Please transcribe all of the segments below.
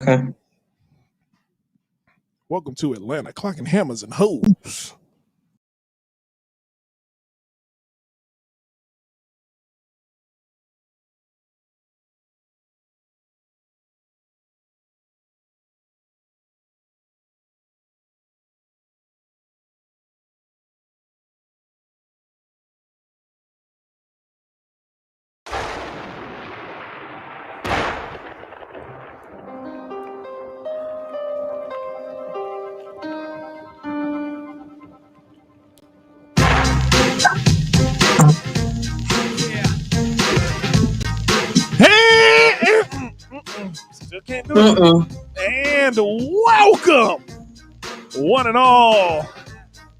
Okay. Welcome to Atlanta, clocking hammers and hoes. Hey, still can't do it. And welcome, one and all,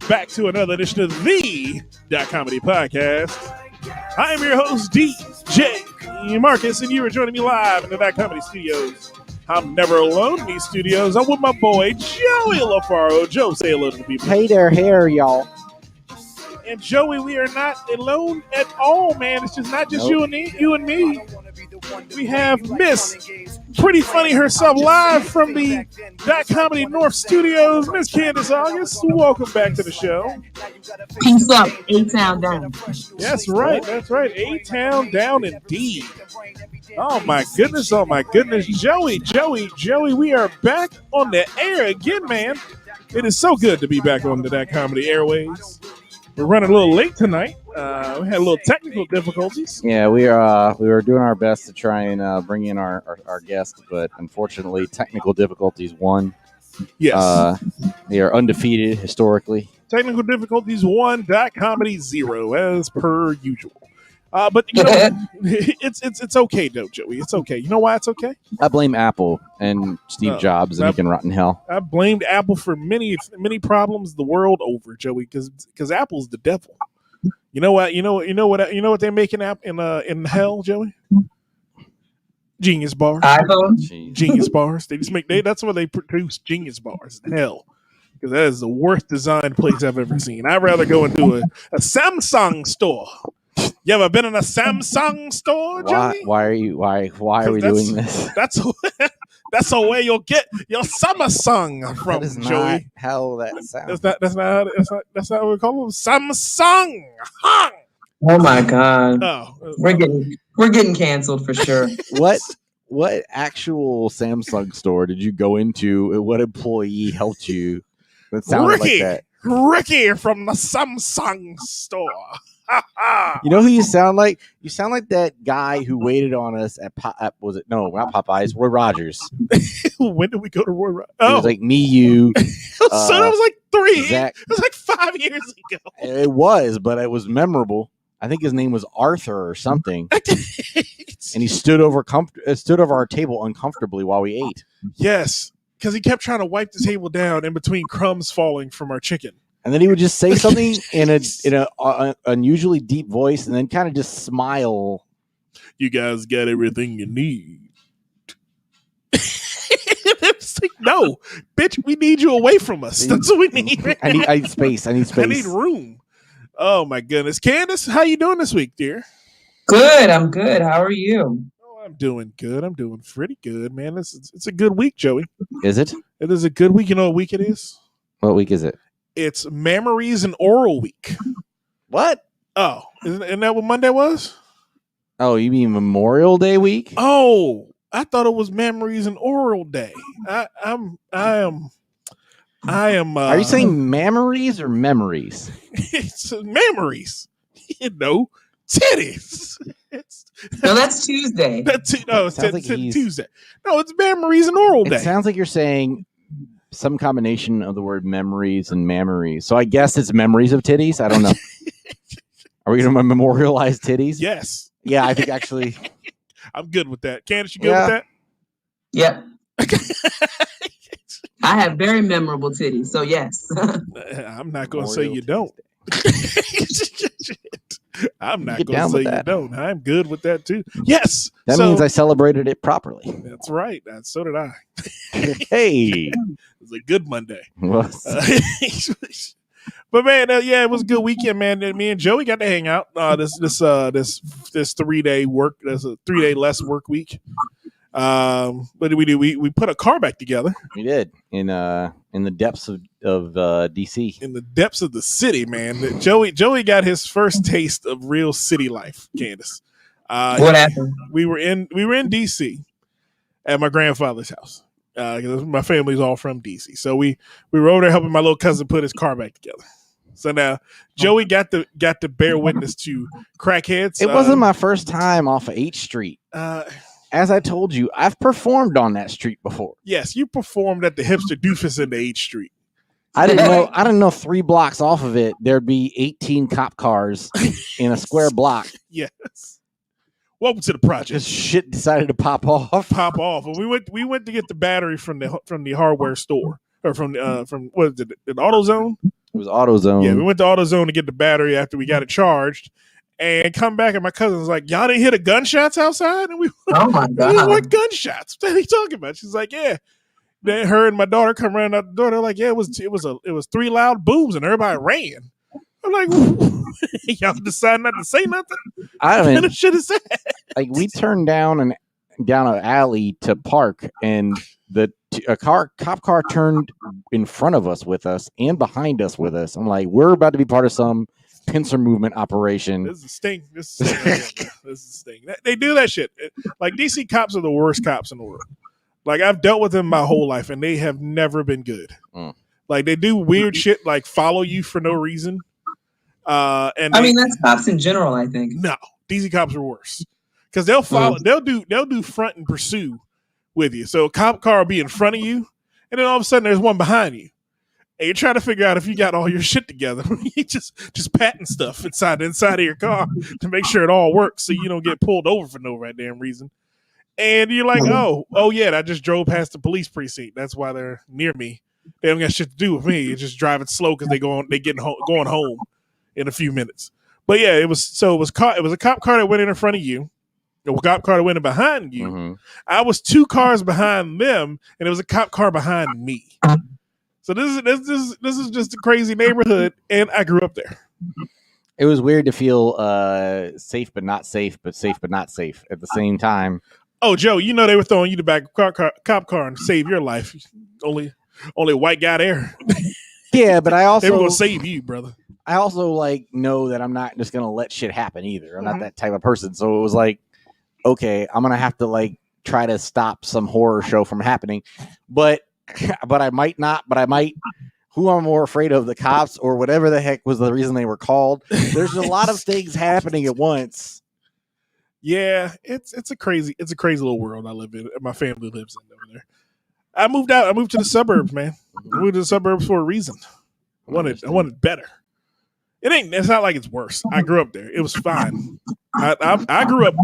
back to another edition of the Comedy Podcast. I am your host, DJ Marcus, and you are joining me live in the Comedy Studios. I'm never alone in these studios. I'm with my boy, Joey LaFaro. Joe, say hello to the people. Hey there, y'all. And Joey, we are not alone at all, man. It's just not just you and me. We have Miss Pretty Funny herself live from the Comedy North Studios, Miss Candace August. Welcome back to the show. Peace up, A-Town down. That's right. A-Town down indeed. Oh my goodness. Joey, we are back on the air again, man. It is so good to be back on the Comedy Airways. We're running a little late tonight. We had a little technical difficulties. Yeah, we were doing our best to try and bring in our guest, but unfortunately, technical difficulties won. Yes. They are undefeated historically. Technical difficulties 1, comedy 0, as per usual. But you know, it's okay though, Joey. It's okay. You know why it's okay? I blame Apple and Steve Jobs, and he can rot in hell. I blamed Apple for many problems the world over, Joey, because Apple's the devil. You know what? You know what they make in hell, Joey? Genius bars. Genius bars. That's why they produce genius bars in hell. Because that is the worst designed place I've ever seen. I'd rather go into a Samsung store. You ever been in a Samsung store, Joey? Why are we doing this? That's the way you'll get your Samsung from, that is Joey. Not how that sounds. That's not what we call them. Samsung. Huh. Oh my God. Oh, we're getting canceled for sure. What actual Samsung store did you go into? What employee helped you? That sounded like that. Ricky from the Samsung store. You know who you sound like? You sound like that guy who waited on us at was it? No, not Popeyes. Roy Rogers. When did we go to Roy Rogers? It was like me, you. So that was like 3. Zach. It was like 5 years ago. It was, but it was memorable. I think his name was Arthur or something. And he stood over our table uncomfortably while we ate. Yes, because he kept trying to wipe the table down in between crumbs falling from our chicken. And then he would just say something in a unusually deep voice, and then kind of just smile. You guys got everything you need. It's like, no, bitch, we need you away from us. That's what we need. I need space. I need room. Oh my goodness, Candace, how you doing this week, dear? Good. I'm good. How are you? Oh, I'm doing good. I'm doing pretty good, man. It's a good week, Joey. Is it? It is a good week. You know what week it is? What week is it? It's Memories and Oral Week. What? Oh, isn't that what Monday was? Oh, you mean Memorial Day week? Oh, I thought it was Memories and Oral Day. I am. Are you saying memories or memories? It's memories. You know, titties. No, that's Tuesday. It's Tuesday. No, it's Memories and Oral Day. It sounds like you're saying some combination of the word memories and memories. So I guess it's memories of titties. I don't know. Are we going to memorialize titties? Yes. Yeah, I think actually. I'm good with that. Candace, you good with that? Yep. I have very memorable titties, so yes. I'm not going to say you don't. I'm not going to say you don't. I'm good with that too. Yes. That means I celebrated it properly. That's right. So did I. Hey. It was a good Monday. But man, it was a good weekend, man. Me and Joey got to hang out. This 3-day work. There's a 3-day less work week. What did we do? We put a car back together. We did in the depths of DC. In the depths of the city, man. Joey got his first taste of real city life, Candace. What happened? We were in DC at my grandfather's house. My family's all from DC. So we were over there helping my little cousin put his car back together. So now Joey got to bear witness to crackheads. It wasn't my first time off of H Street. As I told you, I've performed on that street before. Yes, you performed at the hipster doofus in the H Street. I didn't know 3 blocks off of it there'd be 18 cop cars in a square block. Yes. Welcome to the project. Just shit decided to pop off. And we went to get the battery from the hardware store, or from what is it, an AutoZone? It was AutoZone. Yeah, we went to AutoZone to get the battery after we got it charged, and come back, and my cousin was like, "Y'all didn't hear the gunshots outside?" And we, Oh my God. what gunshots? What are you talking about? She's like, "Yeah." Then her and my daughter come running out the door. They're like, "Yeah, it was 3 loud booms, and everybody ran." I'm like, y'all decide not to say nothing? I mean, What shit is that? like we turned down an alley to park, and a cop car turned in front of us with us and behind us with us. I'm like, we're about to be part of some pincer movement operation. This is a sting. This is a sting. They do that shit. Like, DC cops are the worst cops in the world. Like, I've dealt with them my whole life, and they have never been good. Like, they do weird shit, like follow you for no reason. And I mean, that's cops in general, I think. no, DC cops are worse because they'll follow. They'll do front and pursue with you. So a cop car will be in front of you, and then all of a sudden there's one behind you, and you're trying to figure out if you got all your shit together. You just patting stuff inside of your car to make sure it all works, so you don't get pulled over for no right damn reason. And you're like, oh yeah, I just drove past the police precinct. That's why they're near me. They don't got shit to do with me. You're just driving slow because going home in a few minutes. But yeah, it was a cop car that went in front of you, a cop car that went in behind you. Mm-hmm. I was 2 cars behind them, and it was a cop car behind me. So this is just a crazy neighborhood, and I grew up there. It was weird to feel safe but not safe, but safe but not safe at the same time. Oh, Joe, you know they were throwing you the back of cop car and save your life. Only white guy there. Yeah, but I also they were gonna save you, brother. I also know that I'm not just gonna let shit happen either. I'm not that type of person. So it was like, okay, I'm gonna have to try to stop some horror show from happening. But I might not, but I might. Who I'm more afraid of, the cops or whatever the heck was the reason they were called. There's a lot of things happening at once. Yeah, it's a crazy little world I live in. My family lives in over there. I moved out. I moved to the suburbs, man. I moved to the suburbs for a reason. I wanted better. It's not like it's worse. I grew up there. It was fine. I grew up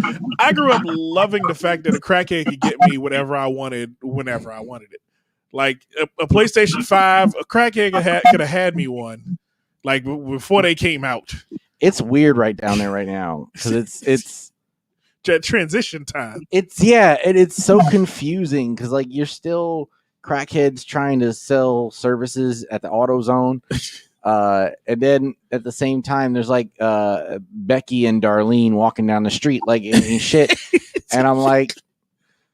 loving the fact that a crackhead could get me whatever I wanted whenever I wanted it. Like a PlayStation 5, a crackhead could have had me one, like before they came out. It's weird right down there right now because it's transition time. It's so confusing because you're still crackheads trying to sell services at the AutoZone. And then at the same time, there's Becky and Darlene walking down the street in shit. And I'm like,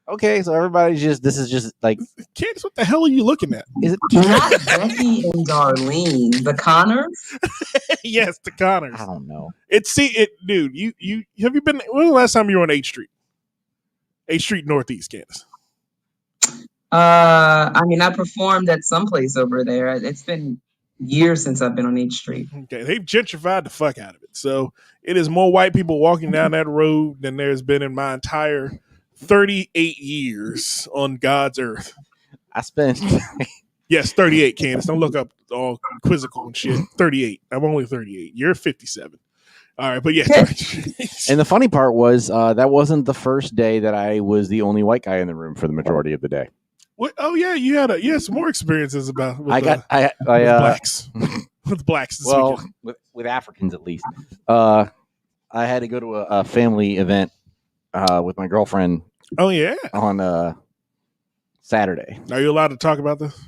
okay, so this is just Candace, what the hell are you looking at? Is it not Becky and Darlene? The Connors? Yes, the Connors. I don't know. Dude, you have you been, when was the last time you were on H Street? H Street Northeast, Candace. I mean, I performed at some place over there. It's been years since I've been on H Street. Okay, they've gentrified the fuck out of it. So it is more white people walking down that road than there's been in my entire 38 years on God's earth. I spent yes, 38, Candace. Don't look up all quizzical and shit. 38. I'm only 38. You're 57. All right, but yeah. And the funny part was that wasn't the first day that I was the only white guy in the room for the majority of the day. What? Oh yeah, you had some more experiences with blacks. With blacks this weekend. with Africans at least. I had to go to a family event with my girlfriend. Oh yeah, on Saturday. Are you allowed to talk about this?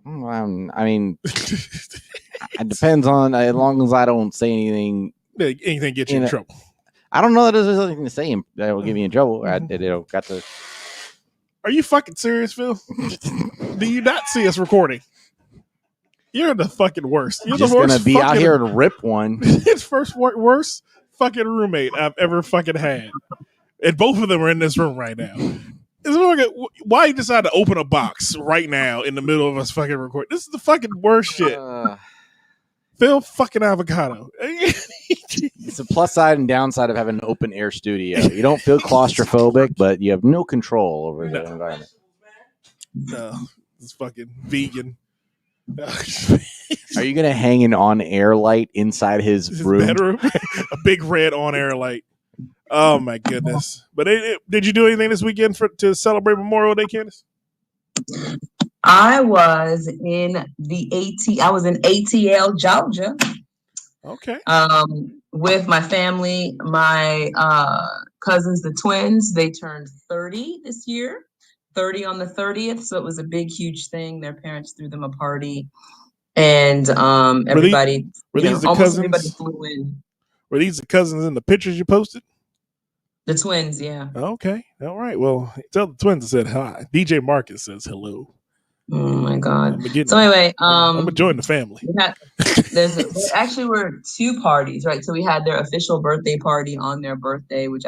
I mean, it depends on as long as I don't say anything. Anything get you in trouble? I don't know that there's anything to say that will get me in trouble. Are you fucking serious, Phil? Do you not see us recording? You're the fucking worst. You're Just the worst gonna be out here and rip one. It's worst fucking roommate I've ever fucking had, and both of them are in this room right now. Why you decide to open a box right now in the middle of us fucking recording? This is the fucking worst shit. Phil fucking avocado. It's a plus side and downside of having an open air studio. You don't feel claustrophobic, but you have no control over the environment. No, it's fucking vegan. Are you gonna hang an on-air light inside his room? Bedroom? A big red on-air light. Oh my goodness! But did you do anything this weekend to celebrate Memorial Day, Candace? I was in ATL, Georgia. Okay. With my family, my cousins, the twins. They turned 30 this year. 30 on the 30th, so it was a big, huge thing. Their parents threw them a party, and everybody, almost everybody flew in. Were these the cousins in the pictures you posted? The twins, yeah. Okay, all right. Well, tell the twins I said hi. DJ Marcus says hello. Oh my God! So anyway, I'm gonna join the family. There actually were two parties, right? So we had their official birthday party on their birthday, which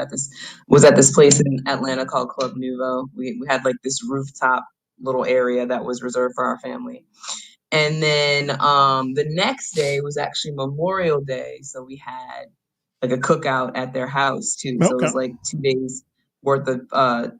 was at this place in Atlanta called Club Nouveau. We had like this rooftop little area that was reserved for our family. And then the next day was actually Memorial Day, so we had like a cookout at their house too. So it was like 2 days worth of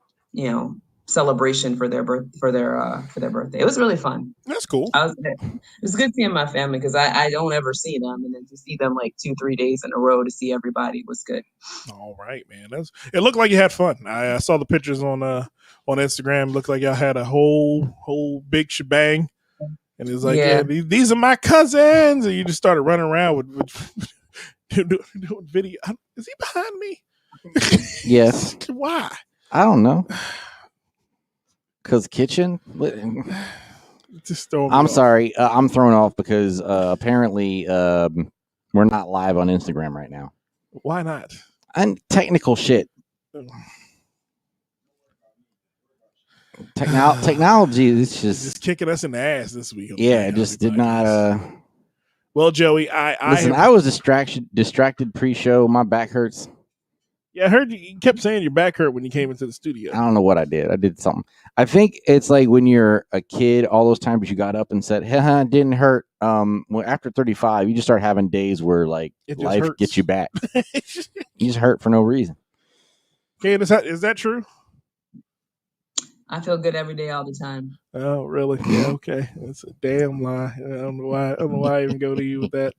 celebration for their birthday. It was really fun. That's cool. It was good seeing my family because I don't ever see them, and then to see them like 2-3 days in a row to see everybody was good. All right, man. It looked like you had fun. I saw the pictures on Instagram. Looked like y'all had a whole big shebang, and it was like, yeah, these are my cousins, and you just started running around with doing video. Is he behind me? Yes. Why? I don't know. Because kitchen? I'm sorry. I'm thrown off because apparently we're not live on Instagram right now. Why not? And technical shit. Technology is just kicking us in the ass this week. Yeah, it just did not. Well, Joey, I was distracted pre-show. My back hurts. Yeah, I heard you kept saying your back hurt when you came into the studio. I don't know what I did. I did something. I think it's like when you're a kid, all those times you got up and said, "Hey, it didn't hurt." Well, after 35, you just start having days where like life gets you back. You just hurt for no reason. Okay, is that true? I feel good every day, all the time. Oh, really? Yeah. Okay, that's a damn lie. I don't know why I even go to you with that.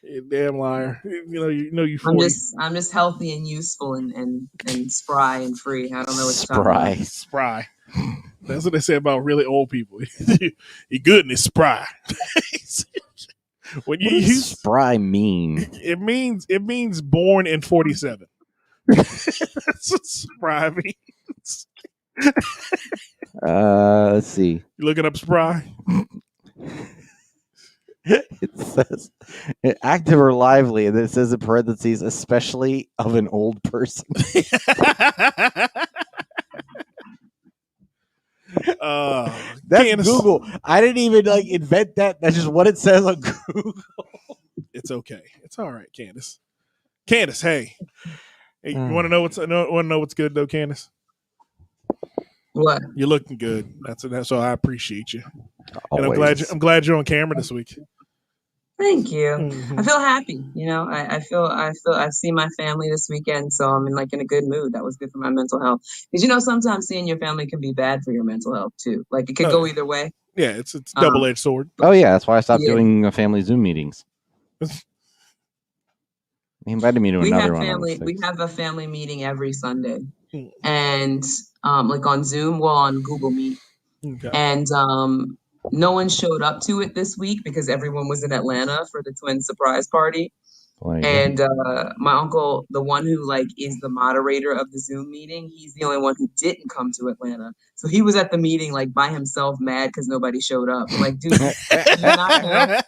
You damn liar. You 40. I'm just healthy and useful and spry and free. I don't know what you're talking about. Spry. That's what they say about really old people. You're good and it's spry. When you use spry mean? It means born in 47. That's what spry means. Let's see. You looking up spry? It says active or lively, and it says in parentheses, especially of an old person. That's Google. I didn't even invent that. That's just what it says on Google. It's okay. It's all right, Candace. Candace, hey, you want to know what's good though, Candace? What? You're looking good. That's all. I appreciate you. Always. And I'm glad you're on camera this week. Thank you. Mm-hmm. I feel happy. I feel I see my family this weekend, so I'm in a good mood. That was good for my mental health. Because sometimes seeing your family can be bad for your mental health too. Like it could go either way. Yeah, it's double-edged sword. Oh yeah, that's why I stopped doing family Zoom meetings. He invited me to another one. We have a family meeting every Sunday, and on Zoom, on Google Meet, and no one showed up to it this week because everyone was in Atlanta for the twin surprise party. And my uncle, the one who is the moderator of the Zoom meeting, he's the only one who didn't come to Atlanta. So he was at the meeting by himself, mad because nobody showed up. I'm like, dude, you not know?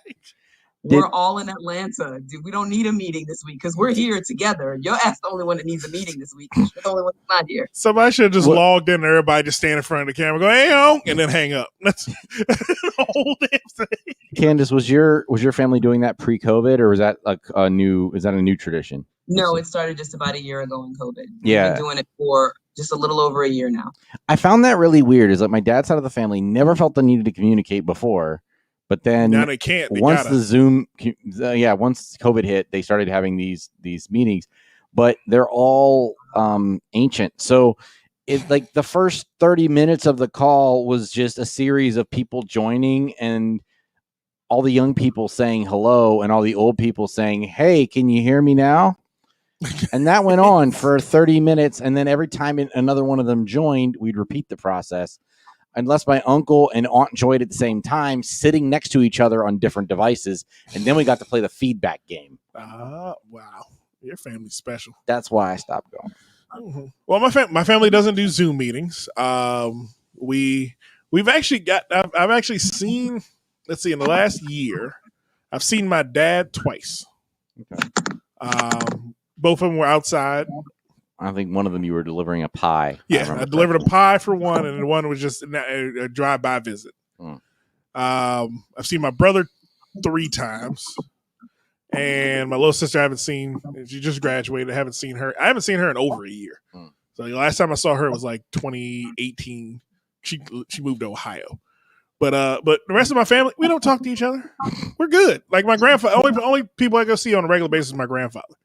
We're all in Atlanta. We don't need a meeting this week because we're here together. Your ass the only one that needs a meeting this week. You're the only one that's not here. Somebody should have just logged in and everybody just stand in front of the camera, go, hey, yo, and then hang up. That's the whole damn thing. Candace, was your family doing that pre-COVID, or was that like a new tradition? No, it started just about a year ago in COVID. Yeah. We've been doing it for just a little over a year now. I found that really weird. Is that my dad's side of the family never felt the need to communicate before, but then now they can't. Once COVID hit, they started having these meetings, but they're all ancient. So it like the first 30 minutes of the call was just a series of people joining and all the young people saying hello and all the old people saying, hey, can you hear me now? And that went on for 30 minutes. And then every time another one of them joined, we'd repeat the process. Unless my uncle and aunt joined at the same time, sitting next to each other on different devices. And then we got to play the feedback game. Wow. Your family's special. That's why I stopped going. Mm-hmm. Well, my family doesn't do Zoom meetings. We've actually I've actually seen, let's see, in the last year, I've seen my dad twice. Okay. Both of them were outside. I think one of them you were delivering a pie. Yeah, I delivered a pie for one, and one was just a drive-by visit. I've seen my brother 3 times, and my little sister I haven't seen. She just graduated. I haven't seen her in over a year. So the last time I saw her was like 2018. She moved to Ohio. But the rest of my family, we don't talk to each other. We're good. Like my grandfather, only people I go see on a regular basis is my grandfather.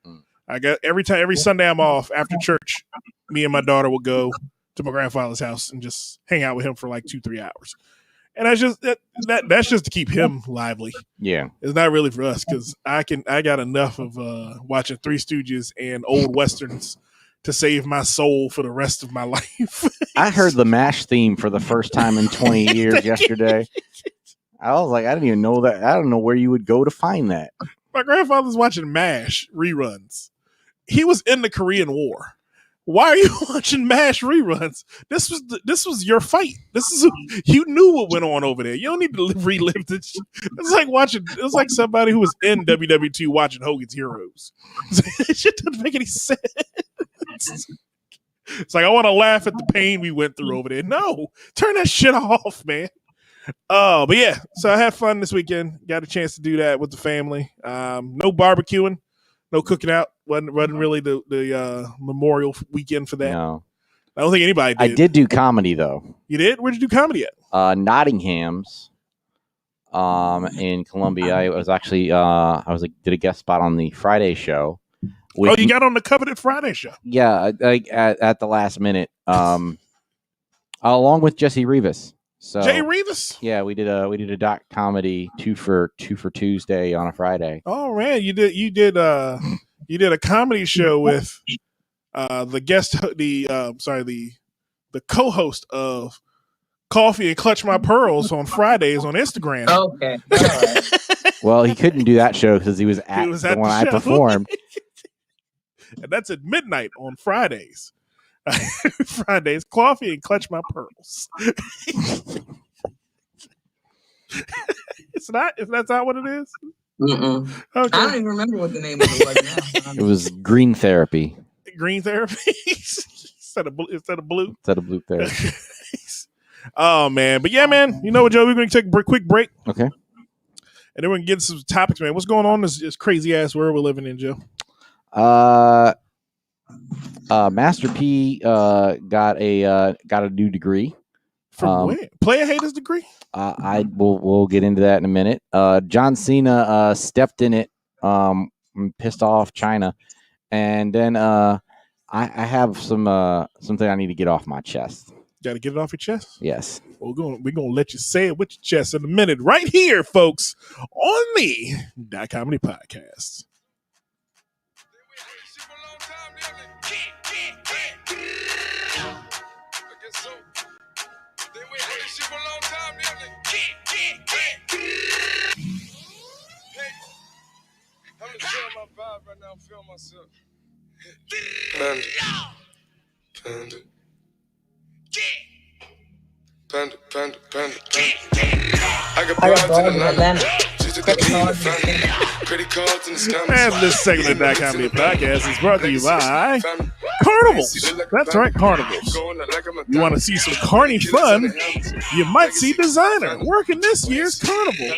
I got every Sunday I'm off after church, me and my daughter will go to my grandfather's house and just hang out with him for like 2-3 hours. And that's just to keep him lively. Yeah. It's not really for us because I got enough of watching Three Stooges and old Westerns to save my soul for the rest of my life. I heard the MASH theme for the first time in 20 years yesterday. I was like, I didn't even know that. I don't know where you would go to find that. My grandfather's watching MASH reruns. He was in the Korean War. Why are you watching MASH reruns? This was your fight. You knew what went on over there. You don't need to relive this. It's like somebody who was in WW2 watching Hogan's Heroes. It shit doesn't make any sense. It's like I want to laugh at the pain we went through over there. No, turn that shit off, man. But yeah, so I had fun this weekend. Got a chance to do that with the family. No barbecuing, no cooking out. wasn't really the Memorial weekend for that. No, I don't think anybody did. I did do comedy though. You did? Where'd you do comedy at? Nottingham's. In Columbia, I was actually did a guest spot on the Friday show. You got on the Coveted Friday show? Yeah, at the last minute, along with Jesse Rivas. So Jay Rivas? Yeah, we did a doc comedy 2 for Tuesday on a Friday. Oh man, you did a comedy show with the co-host of Coffee and Clutch My Pearls on Fridays on Instagram. Okay. All right. Well, he couldn't do that show because he was at the one I performed. And that's at midnight on Fridays. Fridays, Coffee and Clutch My Pearls. That's not what it is? Mm-mm. Okay. I don't even remember what the name of it was now. It was Green Therapy. Green Therapy? Instead of blue therapy. Oh, man. But yeah, man, you know what, Joe? We're going to take a quick break. Okay. And then we're going to get some topics, man. What's going on in this crazy-ass world we're living in, Joe? Master P got a new degree. From where? Player haters degree? We'll get into that in a minute. John Cena stepped in it, pissed off China, and then I have something I need to get off my chest. Got to get it off your chest? Yes. We're gonna let you say it with your chest in a minute, right here, folks, on the Dot Comedy Podcast. I'm gonna feel my vibe right now. Feel myself. Panda. Panda. Panda, panda, panda, panda. I got broads in Atlanta. Credit cards and scammers. And this segment of That Comedy Podcast is brought to you by Carnivals. That's right, Carnivals. You want to see some carny fun? You might see Designer working this year's carnival.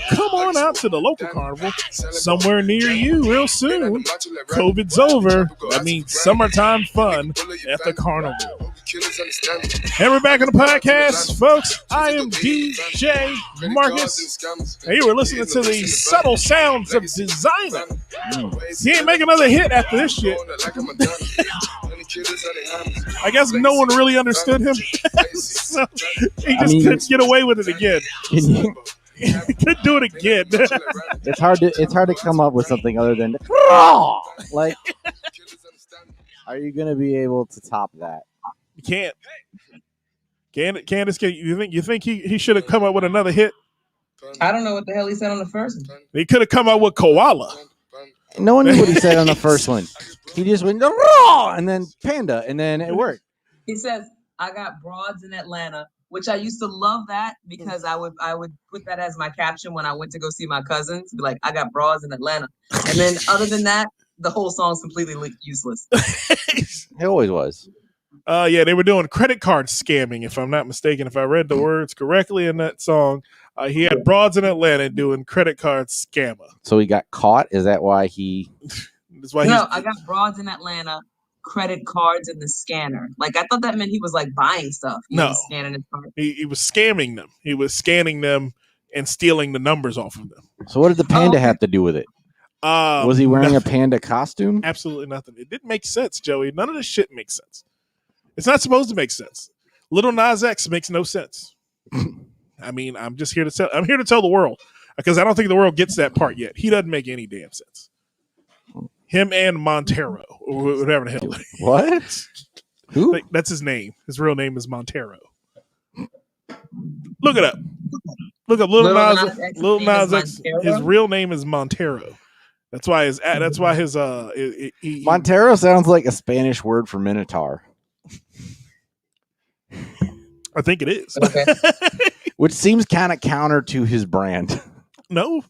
Come on out to the local carnival somewhere near you real soon. COVID's over. That means summertime fun at the carnival. And we're back on the podcast, folks. I am DJ Marcus. And you were listening to the subtle sounds of Designer. He ain't make another hit after this shit. I guess no one really understood him. So he just couldn't get away with it again. He couldn't do it again. It's hard to come up with something other than like. Are you gonna be able to top that? You can't. Candace, you think he should have come up with another hit? I don't know what the hell he said on the first one. He could have come up with Koala. No one knew what he said on the first one. He just went raw and then panda, and then it worked. He says, "I got broads in Atlanta," which I used to love that because I would put that as my caption when I went to go see my cousins. Be like, "I got broads in Atlanta," and then other than that, the whole song's completely useless. It always was. Yeah, they were doing credit card scamming, if I'm not mistaken. If I read the words correctly in that song, he had broads in Atlanta doing credit card scammer. So he got caught? Is that why he... No, I got broads in Atlanta, credit cards in the scanner. Like, I thought that meant he was, like, buying stuff. He was scanning his card. He was scamming them. He was scanning them and stealing the numbers off of them. So what did the panda have to do with it? Was he wearing a panda costume? Absolutely nothing. It didn't make sense, Joey. None of this shit makes sense. It's not supposed to make sense. Little Nas X makes no sense. I mean, I'm here to tell the world because I don't think the world gets that part yet. He doesn't make any damn sense. Him and Montero, or whatever the hell. What? Who? That's his name. His real name is Montero. Look it up. Look up Little Nas X. His real name is Montero. That's why his Montero sounds like a Spanish word for Minotaur. I think it is. Okay. Which seems kind of counter to his brand. No.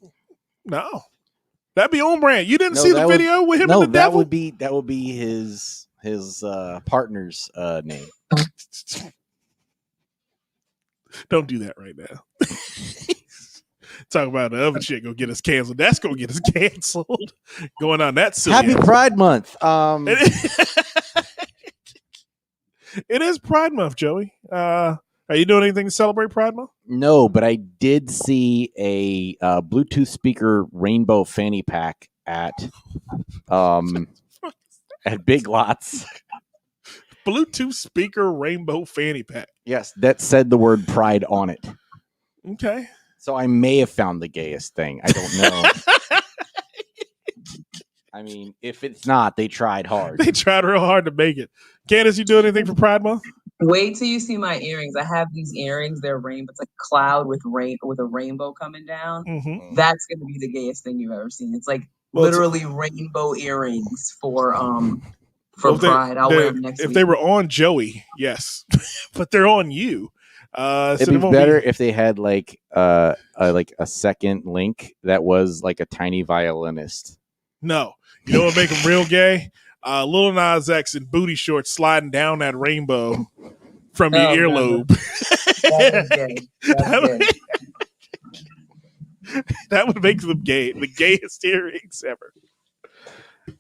That'd be on brand. You didn't see the video with him and the devil? That would be his partner's name. Don't do that right now. Talk about the other shit gonna get us canceled. That's gonna get us canceled. Going on that silly. Happy Pride Month. It is Pride Month, Joey. Are you doing anything to celebrate Pride Month? No, but I did see a Bluetooth speaker rainbow fanny pack at Big Lots. Bluetooth speaker rainbow fanny pack. Yes, that said the word pride on it. Okay. So I may have found the gayest thing. I don't know. I mean, if it's not, they tried hard. They tried real hard to make it. Candace, you do anything for Pride Month? Wait till you see my earrings. I have these earrings. They're rainbow. It's like a cloud with a rainbow coming down. Mm-hmm. That's going to be the gayest thing you've ever seen. It's like literally rainbow earrings for Pride. I'll wear them next week. If they were on Joey, yes, but they're on you. It'd be better if they had like a second link that was like a tiny violinist. No, you know what make them real gay? Lil Nas X in booty shorts sliding down that rainbow from your earlobe. That would make them gay. The gayest earrings ever.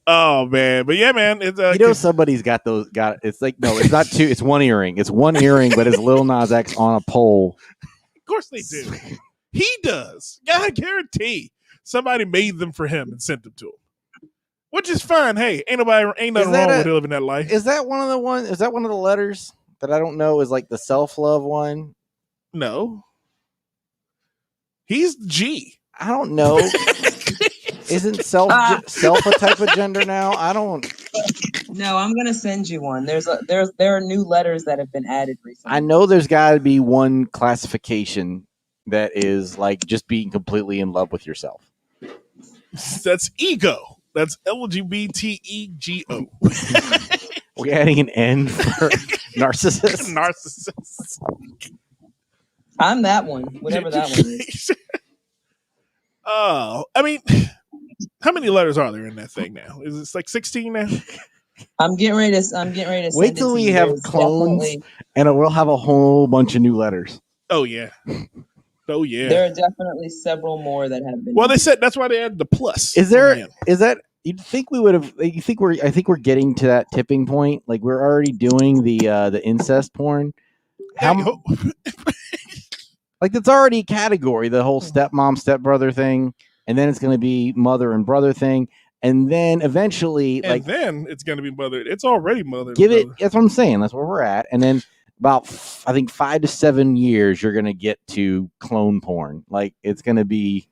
Oh man, but yeah, man, it's somebody's got those. It's like no, it's not two. It's one earring. It's one earring, but it's Lil Nas X on a pole. Of course they do. He does. I guarantee somebody made them for him and sent them to him. Which is fine. Hey, ain't nothing wrong with living that life. Is that one of the letters that I don't know is like the self-love one? No. He's G. I don't know. Isn't self a type of gender now? I don't. No, I'm gonna send you one. There are new letters that have been added recently. I know there's got to be one classification that is like just being completely in love with yourself. That's ego. That's LGBTEGO. We're adding an N for narcissist. Narcissist. I'm that one. Whatever that one is. I mean, how many letters are there in that thing now? Is it like 16 now? I'm getting ready to. Wait send it till to we you. have There's clones, definitely- and we'll have a whole bunch of new letters. Oh yeah. Oh yeah. There are definitely several more that have been. Well, they said that's why they added the plus. Is on the there? end. Is that? You'd think we would have. You think we're? I think we're getting to that tipping point. Like we're already doing the incest porn. How? Like that's already a category. The whole stepmom stepbrother thing, and then it's going to be mother and brother thing, and then eventually, and then it's going to be mothered. It's already mothered. Give it. That's what I'm saying. That's where we're at, and then. About I think 5 to 7 years, you're gonna get to clone porn. Like it's gonna be,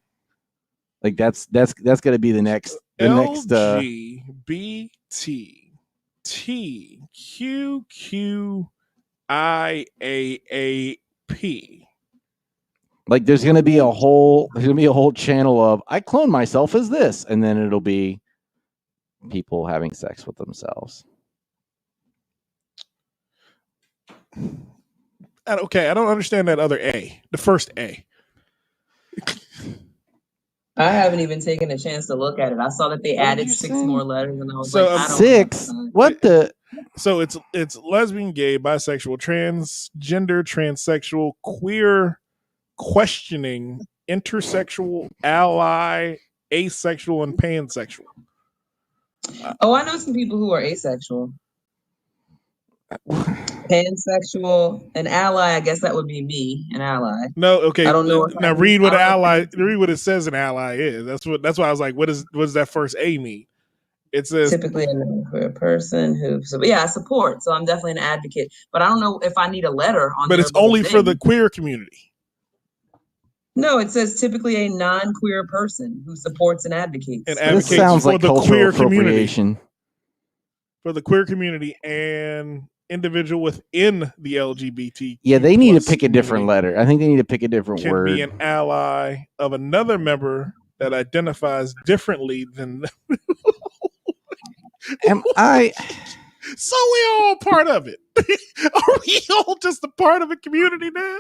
like that's gonna be the next LGBT TQQIAAP. Like there's gonna be a whole channel of I clone myself as this, and then it'll be people having sex with themselves. Okay, I don't understand that other A. The first A. I haven't even taken a chance to look at it. I saw that they added 6 more letters, and I was like, I don't 6? What the? So it's lesbian, gay, bisexual, transgender, transsexual, queer, questioning, intersexual, ally, asexual, and pansexual. Oh, I know some people who are asexual. Pansexual, an ally. I guess that would be me, an ally. No, okay. I don't know. Now read what ally. Read what it says an ally is. That's why I was like, what does that first A mean? It says typically a person who. So yeah, I support. So I'm definitely an advocate. But I don't know if I need a letter on. But it's only for the queer community. No, it says typically a non-queer person who supports and advocates. And advocates this sounds for like the queer community. For the queer community and individual within the LGBT. Yeah, they need to pick a different letter. I think they need to pick a different word. Can be an ally of another member that identifies differently than. Am I? So we all part of it. Are we all just a part of a community now?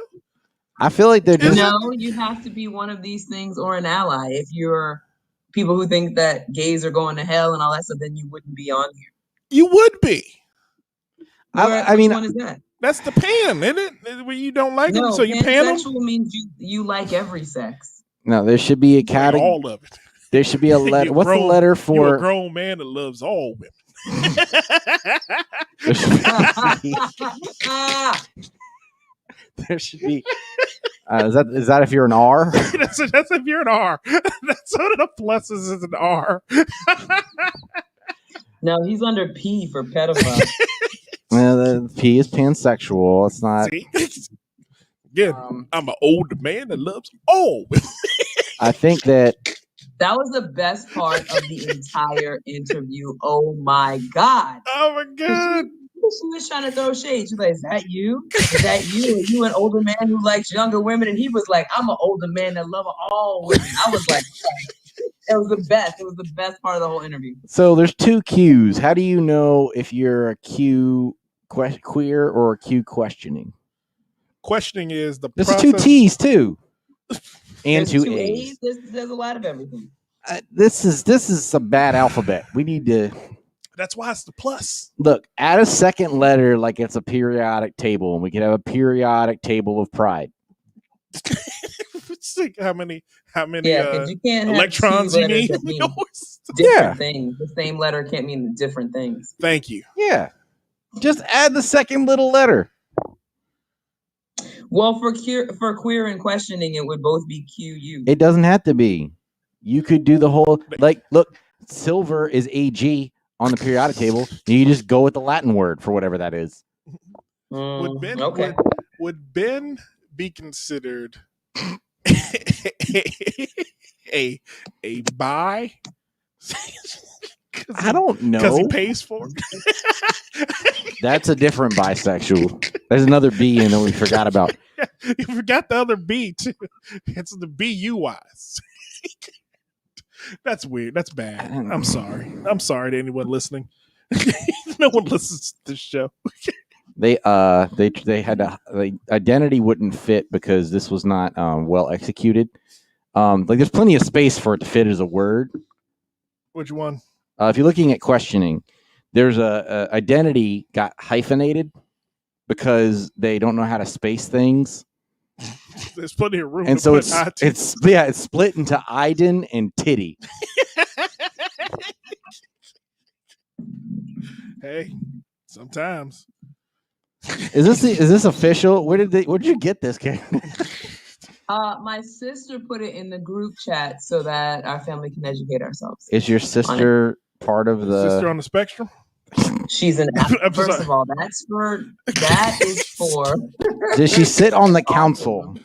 I feel like they're just. No, you have to be one of these things or an ally. If you're people who think that gays are going to hell and all that stuff, then you wouldn't be on here. You would be. I mean, which one is that? That's the pan, isn't it? Where you don't like them, so you pan them. Pansexual means you like every sex. No, there should be a category. All of it. There should be a letter. What's the letter for? You're a grown man that loves all women. There should be. Is that if you're an R? that's if you're an R. That's one of the pluses is an R. No, he's under P for pedophile. The P is pansexual. It's not. See? Again, I'm an older man that loves all women. I think that was the best part of the entire interview. Oh my God. Oh my God. She was trying to throw shade. She's like, is that you? Is that you? Are you an older man who likes younger women? And he was like, I'm an older man that loves all women. I was like, it was the best. It was the best part of the whole interview. So there's 2 Qs. How do you know if you're a Q queer or a Q questioning? Questioning is the There's process. 2 T's too. And there's 2 A's. There's a lot of everything. This is a bad alphabet. We need to. That's why it's the plus. Look, add a second letter like it's a periodic table, and we can have a periodic table of pride. how many Yeah, you can't electrons you need? Different things. The same letter can't mean different things. Thank you. Yeah. Just add the second little letter. Well, for queer and questioning, it would both be QU. It doesn't have to be. You could do the whole, like, look, silver is AG on the periodic table. You just go with the Latin word for whatever that is. Would Ben be considered a bi? I don't know. Because he pays for it. That's a different bisexual. There's another B in that we forgot about. You forgot the other B too. It's the BUIs. That's weird. That's bad. I'm sorry. I'm sorry to anyone listening. No one listens to this show. They had the identity wouldn't fit because this was not well executed. Like there's plenty of space for it to fit as a word. Which one? If you're looking at questioning, there's a identity got hyphenated because they don't know how to space things. There's plenty of room. And to so put it's split into Iden and Titty. Hey, sometimes. Is this official? Where did you get this, Karen? My sister put it in the group chat so that our family can educate ourselves. Is your sister part of the sister on the spectrum? She's an first of all, that is for Does she sit on the council?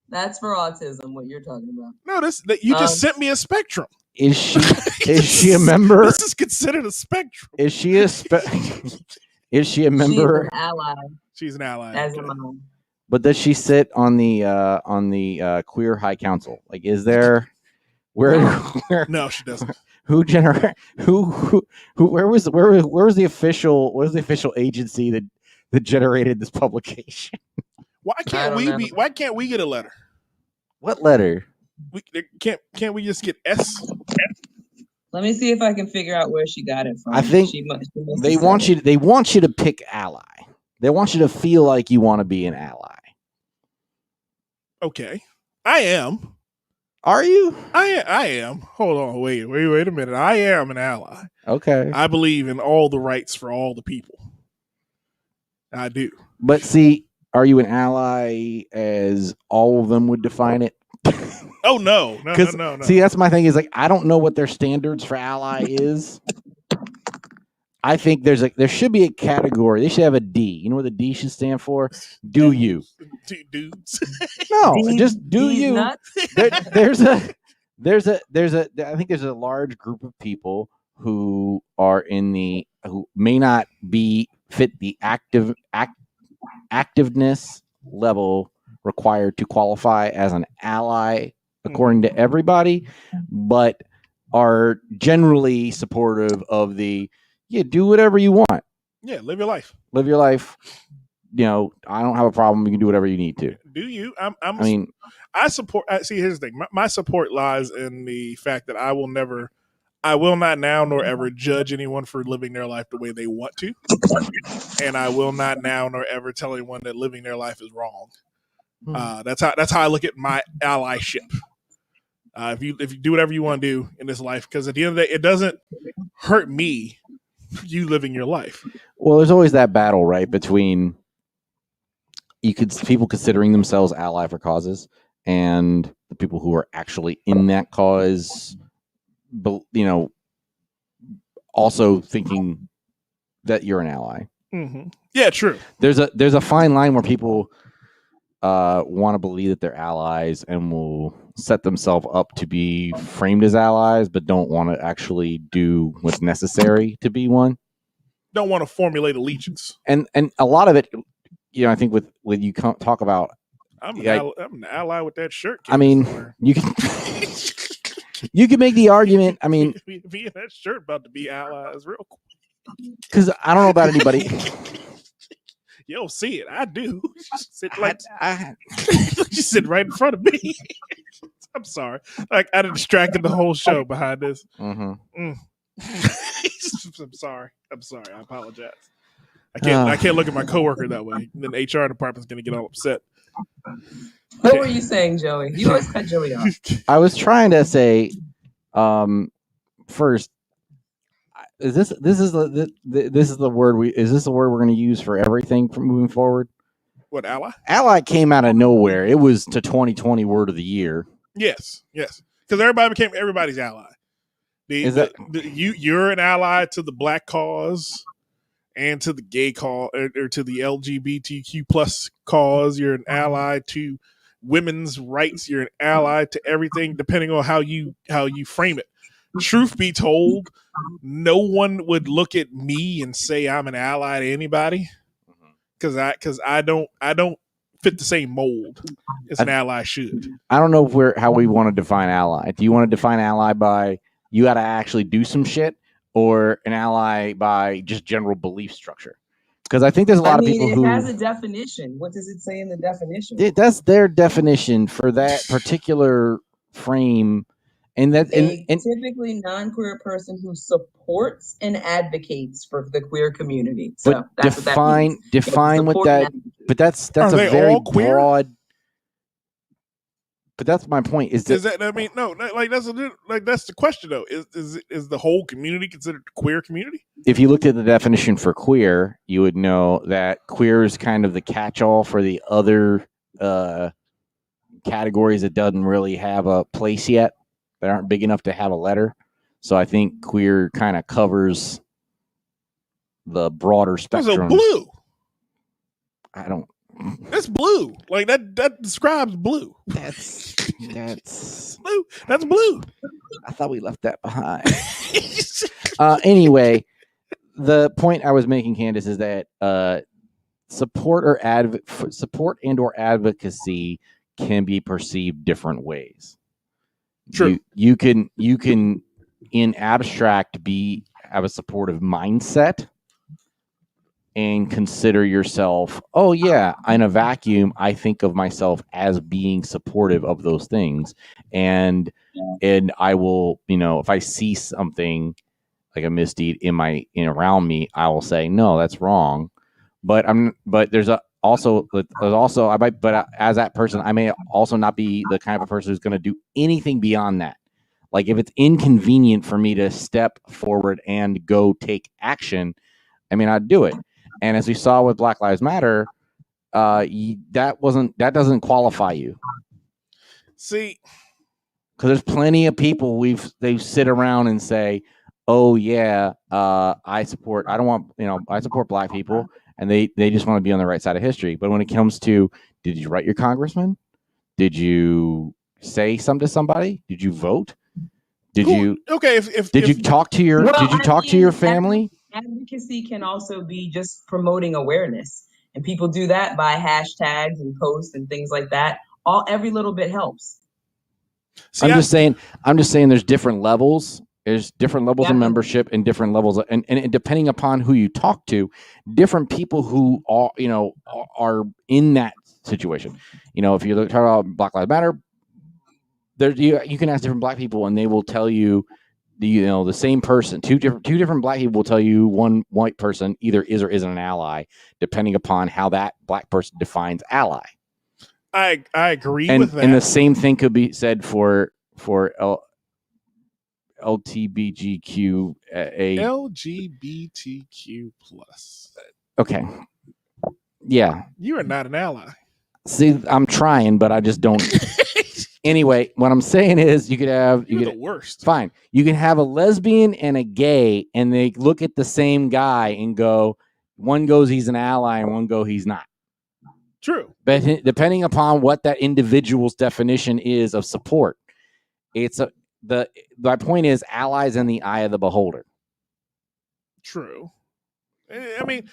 That's for autism, what you're talking about. No, you just sent me a spectrum. Is she a member? This is considered a spectrum. Is she a member? She's an ally. She's an ally. As a mom. But does she sit on the queer high council? Like, is there where? No, she doesn't. Who where was the official agency that generated this publication? Why can't we get a letter? What letter? Can't we just get S? Let me see if I can figure out where she got it from. I think she must they want you to pick ally. They want you to feel like you want to be an ally. Okay. I am. Are you? I am. Hold on. Wait a minute. I am an ally. Okay. I believe in all the rights for all the people. I do. But see, are you an ally as all of them would define it? Oh, no. See, that's my thing is like, I don't know what their standards for ally is. I think there should be a category. They should have a D. You know what the D should stand for? Do you? Dudes. No, just do you. Nuts? There's a I think there's a large group of people who are who may not fit the activeness level required to qualify as an ally according to everybody, but are generally supportive of do whatever you want. Yeah, live your life. Live your life. You know, I don't have a problem. You can do whatever you need to. Do you? I support. See, here's the thing. My support lies in the fact that I will not now nor ever judge anyone for living their life the way they want to, and I will not now nor ever tell anyone that living their life is wrong. That's how I look at my allyship. If you do whatever you want to do in this life, because at the end of the day, it doesn't hurt me. You living your life. Well, there's always that battle, right, between people considering themselves ally for causes and the people who are actually in that cause, also thinking that you're an ally. Mm-hmm. Yeah, true. There's a fine line where people want to believe that they're allies and will set themselves up to be framed as allies, but don't want to actually do what's necessary to be one. Don't want to formulate allegiance. And a lot of it, I think when you talk about, I'm an ally with that shirt. I mean, you can you can make the argument. I mean, me and that shirt about to be allies real quick. Because I don't know about anybody. You don't see it. I do. You sit right in front of me. I'm sorry. Like I distracted the whole show behind this. Mm-hmm. I'm sorry. I apologize. I can't look at my coworker that way. Then the HR department's gonna get all upset. What were you saying, Joey? You always cut Joey off. I was trying to say, first, is this the word we're going to use for everything from moving forward? What, ally? Ally came out of nowhere. It was the 2020 word of the year. Yes, because everybody became everybody's ally. You're an ally to the black cause and to the gay cause, or to the LGBTQ plus cause. You're an ally to women's rights. You're an ally to everything, depending on how you frame it. Truth be told, no one would look at me and say I'm an ally to anybody, because I don't fit the same mold as an ally should. I don't know how we want to define ally. Do you want to define ally by you got to actually do some shit, or an ally by just general belief structure? Because I think there's a lot of people who... It has a definition. What does it say in the definition? That's their definition for that particular frame, and that A and typically non-queer person who supports and advocates for the queer community. but So that's what that means. define what Support and that. advocate. But that's Are a they very all queer? broad. But that's my point. Is that I mean no like that's the question though. Is the whole community considered a queer community? If you looked at the definition for queer, you would know that queer is kind of the catch-all for the other categories that doesn't really have a place yet, that aren't big enough to have a letter. So I think queer kind of covers the broader spectrum. So blue. I don't. That's blue. Like that describes blue. That's blue. That's blue. I thought we left that behind. Anyway, the point I was making, Candace, is that support and or advocacy can be perceived different ways. True. You can in abstract have a supportive mindset and consider yourself, oh yeah, in a vacuum, I think of myself as being supportive of those things. And I will, if I see something like a misdeed around me, I will say, no, that's wrong. But as that person, I may also not be the kind of a person who's going to do anything beyond that. Like if it's inconvenient for me to step forward and go take action, I mean, I'd do it. And as we saw with Black Lives Matter, that doesn't qualify you. See, because there's plenty of people they sit around and say, "Oh yeah, I support Black people," and they just want to be on the right side of history. But when it comes to, did you write your congressman? Did you say something to somebody? Did you vote? Did you talk to your family? Advocacy can also be just promoting awareness, and people do that by hashtags and posts and things like that. Every little bit helps. See, I'm just saying there's different levels. There's different levels of membership and different levels of, and depending upon who you talk to, different people who are in that situation. If you talk about Black Lives Matter, you can ask different Black people and they will tell you the same person. Two different Black people will tell you one white person either is or isn't an ally, depending upon how that Black person defines ally. I agree with that. And the same thing could be said for LGBTQ plus. Okay. Yeah. You are not an ally. See, I'm trying, but I just don't. Anyway, what I'm saying is you're the worst. Fine. You can have a lesbian and a gay, and they look at the same guy and go, one goes he's an ally and one go he's not. True. But depending upon what that individual's definition is of support, my point is allies in the eye of the beholder. True. I mean,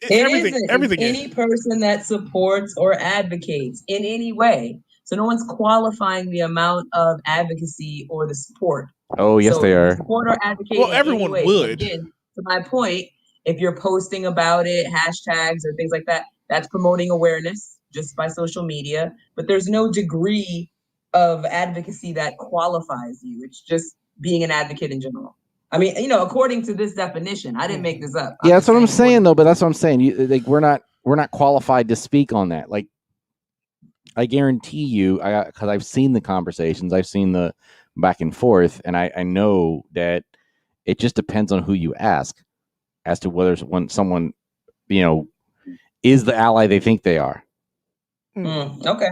everything. Any person that supports or advocates in any way. So no one's qualifying the amount of advocacy or the support. Oh, yes, they are. Support or advocate. Well, everyone would. Again, to my point, if you're posting about it, hashtags or things like that, that's promoting awareness just by social media. But there's no degree of advocacy that qualifies you. It's just being an advocate in general. I mean, according to this definition, I didn't make this up. Yeah, that's what I'm saying, though. But that's what I'm saying. We're not qualified to speak on that. Like, I guarantee you, because I've seen the conversations, I've seen the back and forth, and I know that it just depends on who you ask as to whether when someone, is the ally they think they are. Okay.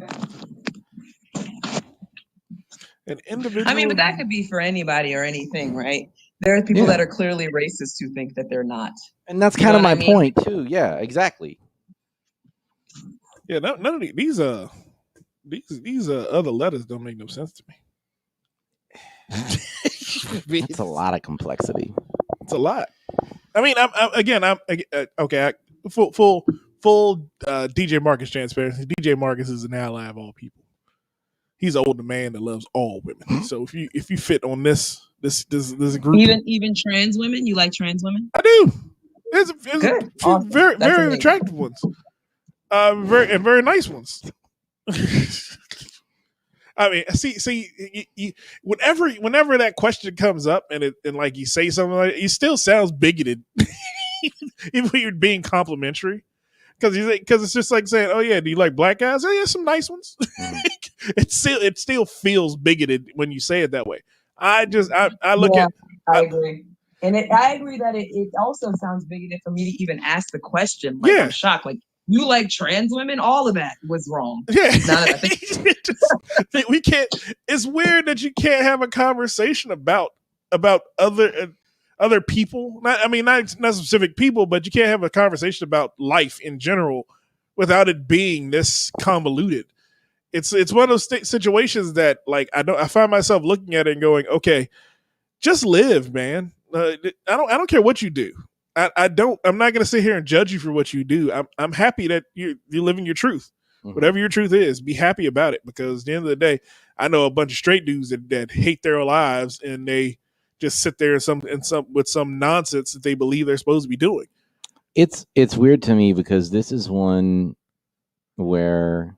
An individual. I mean, but that could be for anybody or anything, right? There are people that are clearly racist who think that they're not. And that's kind of my point, too. Yeah, exactly. Yeah, none of these other letters don't make no sense to me. It's a lot of complexity. It's a lot. I mean, I'm okay. Full DJ Marcus transparency. DJ Marcus is an ally of all people. He's an older man that loves all women. So if you fit on this group, even trans women, you like trans women? I do. There's a few awesome. very attractive ones, very nice ones. I mean, whenever that question comes up and like you say something like it still sounds bigoted, even when you're being complimentary. Because it's just like saying, "Oh yeah, do you like black guys? Oh yeah, some nice ones." It still feels bigoted when you say it that way. I look at. I agree. And I agree that it also sounds bigoted for me to even ask the question. Like, I'm shocked. Like, you like trans women? All of that was wrong. Yeah. Now that I think we can't. It's weird that you can't have a conversation about other people. Not specific people, but you can't have a conversation about life in general without it being this convoluted. It's one of those situations that like I find myself looking at it and going, okay, just live, man. I don't care what you do. I'm not going to sit here and judge you for what you do. I'm happy that you're living your truth. Mm-hmm. Whatever your truth is, be happy about it, because at the end of the day, I know a bunch of straight dudes that hate their lives and they just sit there with some nonsense that they believe they're supposed to be doing. It's weird to me because this is one where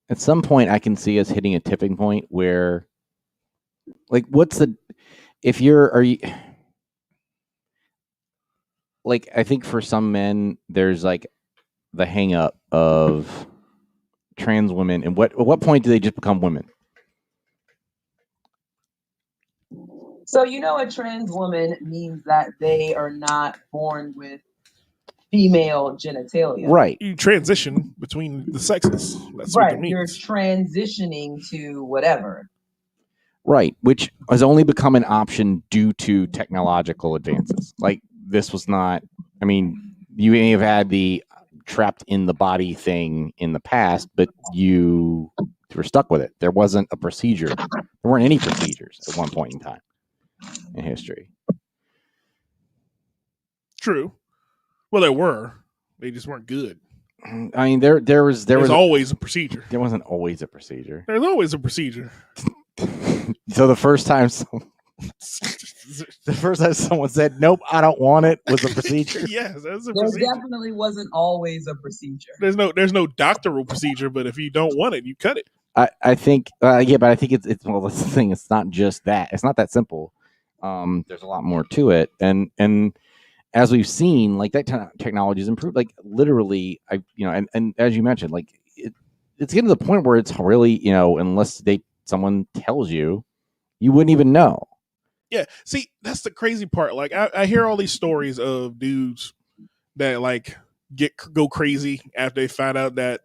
at some point I can see us hitting a tipping point where, like, I think for some men there's like the hang up of trans women, and at what point do they just become women? So, a trans woman means that they are not born with female genitalia. Right. You transition between the sexes. That's right. What it means. You're transitioning to whatever. Right. Which has only become an option due to technological advances. Like, this was not, you may have had the trapped in the body thing in the past, but you were stuck with it. There wasn't a procedure. There weren't any procedures at one point in time in history. True. Well, there were. They just weren't good. There was always a procedure. There wasn't always a procedure. There's always a procedure. So the first time someone said, "Nope, I don't want it," was a procedure. Yes, that's a procedure. There definitely wasn't always a procedure. There's no doctoral procedure, but if you don't want it, you cut it. I think, but I think it's that's the thing. It's not just that. It's not that simple. There's a lot more to it, and as we've seen, like, that technology has improved. Like, literally, and as you mentioned, like, it's getting to the point where it's really, unless someone tells you, you wouldn't even know. Yeah, see, that's the crazy part. Like, I hear all these stories of dudes that like go crazy after they find out that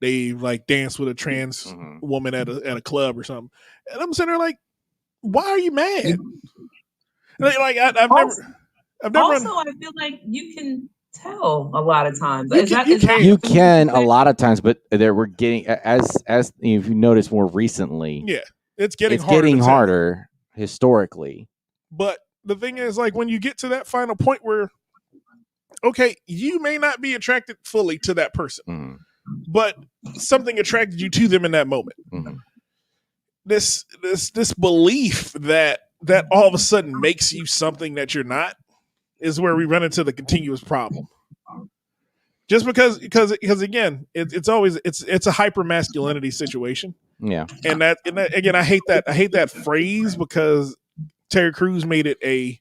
they like dance with a trans woman at a club or something, and I'm sitting there like, why are you mad? Like, I've never. Also, I feel like you can tell a lot of times. You can a lot of times, but we're getting as if you notice more recently. Yeah, it's getting harder historically. But the thing is, like, when you get to that final point where, okay, you may not be attracted fully to that person, but something attracted you to them in that moment. Mm-hmm. This belief that all of a sudden makes you something that you're not is where we run into the continuous problem. Just because again, it's always a hyper masculinity situation. Yeah, and that again, I hate that phrase because Terry Crews made it a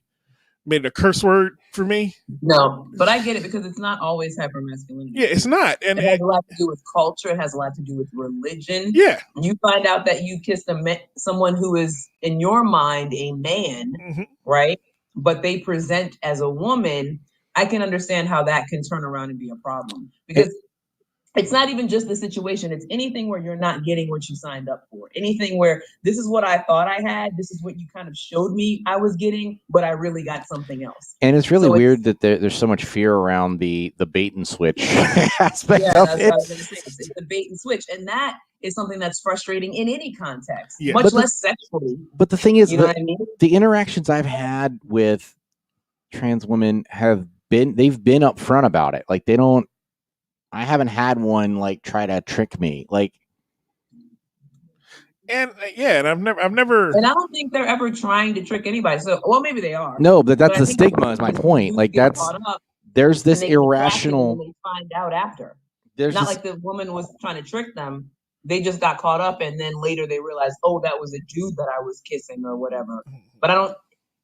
curse word for me. No, but I get it because it's not always hyper masculinity. Yeah, it's not, and it has a lot to do with culture. It has a lot to do with religion. Yeah, you find out that you kissed someone who is in your mind a man, right? But they present as a woman. I can understand how that can turn around and be a problem, because it's not even just the situation. It's anything where you're not getting what you signed up for. Anything where this is what I thought I had. This is what you kind of showed me I was getting, but I really got something else. And it's really weird that there's so much fear around the bait and switch aspect of it. What I was gonna say. It's the bait and switch. And that is something that's frustrating in any context, much less sexually. But the thing is, you know what I mean? The interactions I've had with trans women they've been upfront about it. Like, I haven't had one like try to trick me. Like, and I've never, and I don't think they're ever trying to trick anybody. So, well, maybe they are. No, but that's the stigma. Is my point. Like, there's this irrational. They find out after. It's not like the woman was trying to trick them. they just got caught up, and then later they realized, oh, that was a dude that I was kissing or whatever. But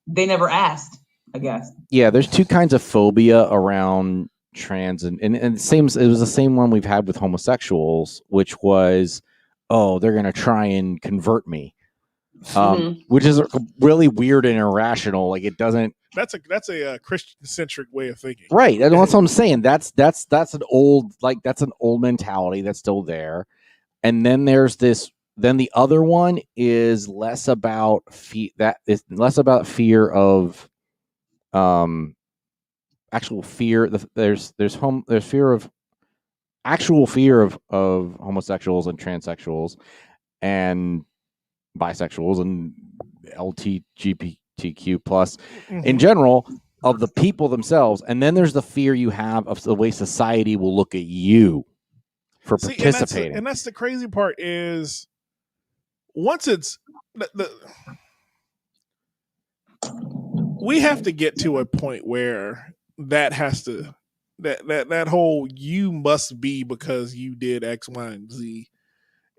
they never asked, I guess. Yeah, there's two kinds of phobia around trans, and it was the same one we've had with homosexuals, which was, oh, they're gonna try and convert me, which is really weird and irrational. Like, it doesn't. That's a Christian-centric way of thinking, right? That's what I'm saying. That's an old mentality that's still there. And then there's this. Then the other one is less about fear of actual fear. There's fear of actual fear of homosexuals and transsexuals and bisexuals and LGBTQ plus in general, of the people themselves. And then there's the fear you have of the way society will look at you for participating. And that's the crazy part is once it's we have to get to a point where that whole you must be because you did X, Y, and Z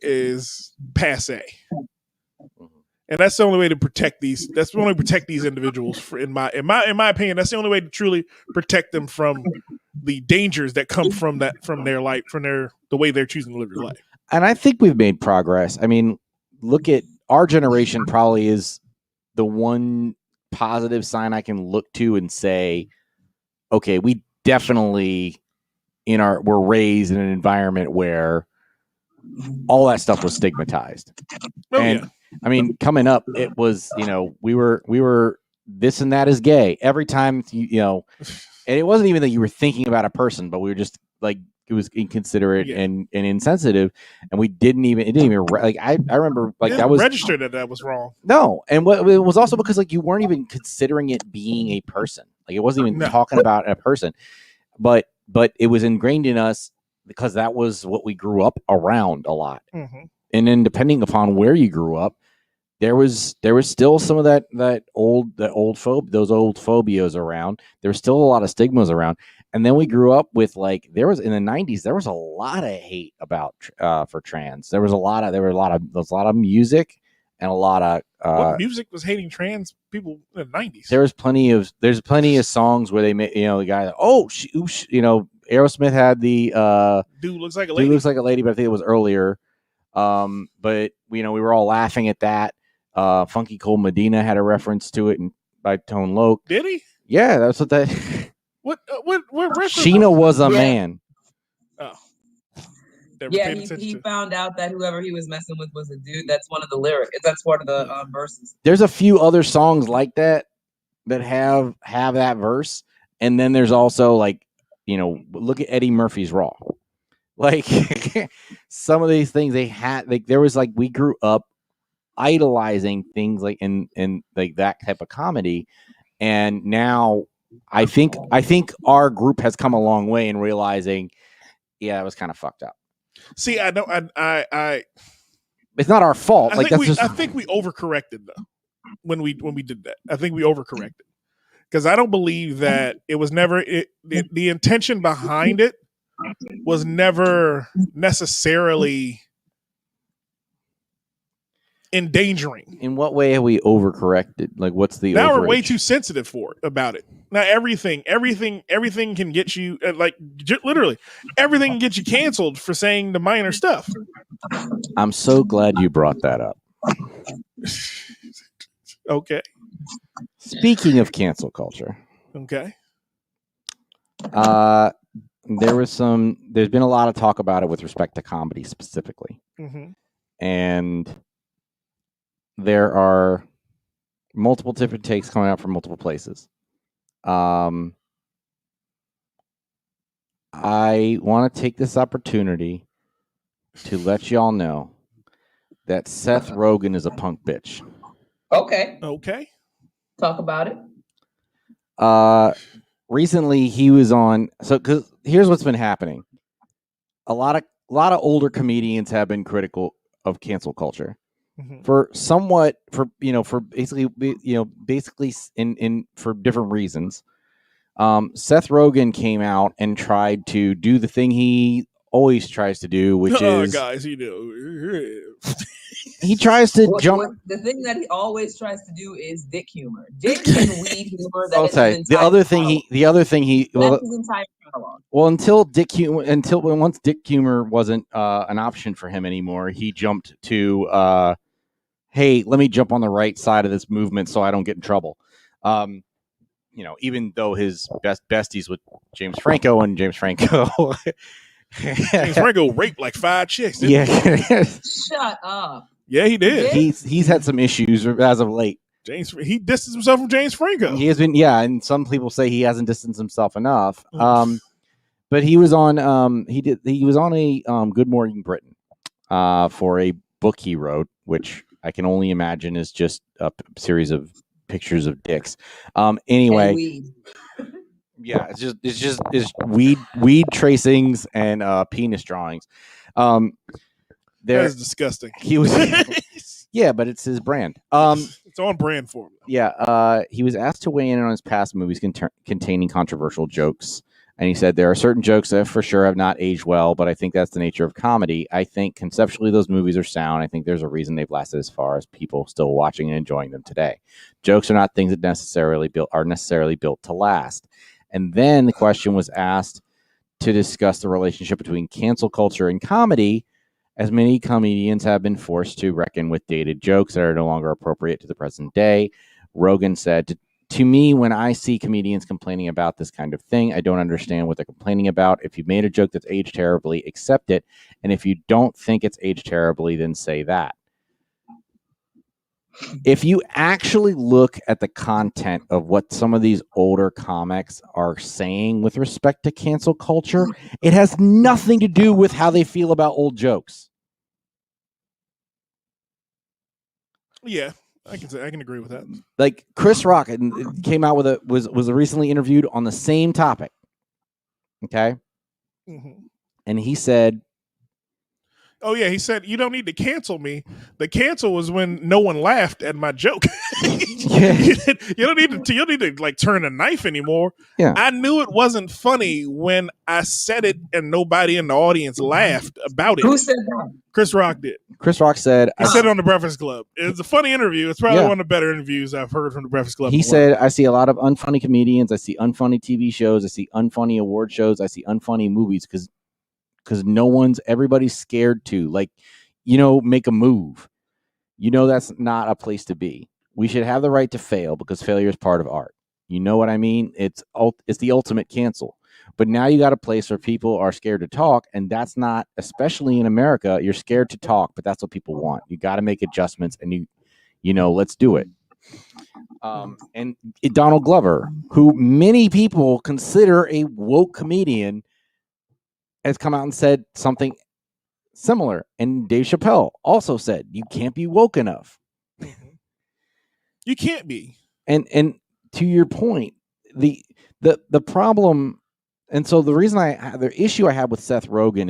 is passe. And that's the only way to protect these. That's the only way to protect these individuals. In my opinion, that's the only way to truly protect them from the dangers that come from their life, the way they're choosing to live their life. And I think we've made progress. I mean, look at our generation. Probably is the one positive sign I can look to and say, okay, we definitely were raised in an environment where all that stuff was stigmatized. I mean, coming up, it was, we were this and that is gay every time, and it wasn't even that you were thinking about a person, but we were just like, it was inconsiderate and insensitive. And it didn't even like, I remember like that was registered that was wrong. No. And it was also because like, you weren't even considering it being a person. Like, it wasn't even talking about a person, but it was ingrained in us because that was what we grew up around a lot. Mm-hmm. And then depending upon where you grew up, there was still some of those old phobias around. There was still a lot of stigmas around. And then we grew up with like, there was in the 90s, there was a lot of hate about for trans. There was a lot of music and a lot of what music was hating trans people in the 90s. There's plenty of songs where they made, the guy, Aerosmith had the Dude Looks Like a Lady, but I think it was earlier. But we were all laughing at that. Funky Cold Medina had a reference to it by Tone Loc. Did he? Yeah, that's what that. What reference? Sheena was a man. Oh. Yeah, he found out that whoever he was messing with was a dude. That's one of the lyrics. That's part of the verses. There's a few other songs like that have that verse, and then there's also like, look at Eddie Murphy's Raw. Like some of these things they had, like there was like, we grew up idolizing things like in like that type of comedy, and now I think our group has come a long way in realizing, yeah, it was kind of fucked up. See, I know, I it's not our fault. I think we overcorrected though when we did that. I think we overcorrected because I don't believe that it was never the intention behind it was never necessarily endangering. In what way have we overcorrected? Like, what's the now overage? We're way too sensitive about it. Now everything can get you literally everything can get you canceled for saying the minor stuff. I'm so glad you brought that up. Okay. Speaking of cancel culture. Okay. There's been a lot of talk about it with respect to comedy specifically. Mm-hmm. And there are multiple different takes coming out from multiple places. I want to take this opportunity to let y'all know that Seth Rogen is a punk bitch. Okay. Talk about it. Recently he was on, because here's what's been happening. A lot of older comedians have been critical of cancel culture. Mm-hmm. For different reasons. Seth Rogen came out and tried to do the thing he always tries to do, which is guys, he tries to jump. The thing that he always tries to do is dick humor, dick and weed humor. That I'll is say his the entire other thing he that's his entire catalog. well until once dick humor wasn't an option for him anymore, he jumped to hey, let me jump on the right side of this movement so I don't get in trouble. Even though his besties with James Franco and James Franco raped like 5 chicks. Yeah. Shut up. Yeah, he did. He's had some issues as of late. He distanced himself from James Franco. He has been, and some people say he hasn't distanced himself enough. But he was on he was on a Good Morning Britain for a book he wrote, which I can only imagine is just a series of pictures of dicks. Anyway, yeah, it's just weed tracings and penis drawings. That's disgusting. He was yeah, but it's his brand. It's on brand for him. Yeah, he was asked to weigh in on his past movies containing controversial jokes. And he said, there are certain jokes that for sure have not aged well, but I think that's the nature of comedy. I think conceptually those movies are sound. I think there's a reason they've lasted as far as people still watching and enjoying them today. Jokes are not things that are necessarily built to last. And then the question was asked to discuss the relationship between cancel culture and comedy, as many comedians have been forced to reckon with dated jokes that are no longer appropriate to the present day. Rogan said, to me, when I see comedians complaining about this kind of thing, I don't understand what they're complaining about. If you made a joke that's aged terribly, accept it. And if you don't think it's aged terribly, then say that. If you actually look at the content of what some of these older comics are saying with respect to cancel culture, it has nothing to do with how they feel about old jokes. Yeah. I can agree with that. Like Chris Rock came out with was recently interviewed on the same topic. Okay. Mm-hmm. And he said, oh yeah, he said, you don't need to cancel me. The cancel was when no one laughed at my joke. You don't need to like turn a knife anymore. Yeah. I knew it wasn't funny when I said it and nobody in the audience laughed about it. Who said that? Chris Rock did. Chris Rock said, I said it on the Breakfast Club. It's a funny interview. It's probably one of the better interviews I've heard from the Breakfast Club. He said, I see a lot of unfunny comedians. I see unfunny TV shows. I see unfunny award shows. I see unfunny movies because everybody's scared to, like, make a move. That's not a place to be. We should have the right to fail because failure is part of art. You know what I mean? It's the ultimate cancel. But now you got a place where people are scared to talk, and that's not, especially in America, you're scared to talk, but that's what people want. You got to make adjustments, and let's do it. And Donald Glover, who many people consider a woke comedian, has come out and said something similar. And Dave Chappelle also said, you can't be woke enough. You can't be. And to your point, the problem, and so the reason the issue I have with Seth Rogen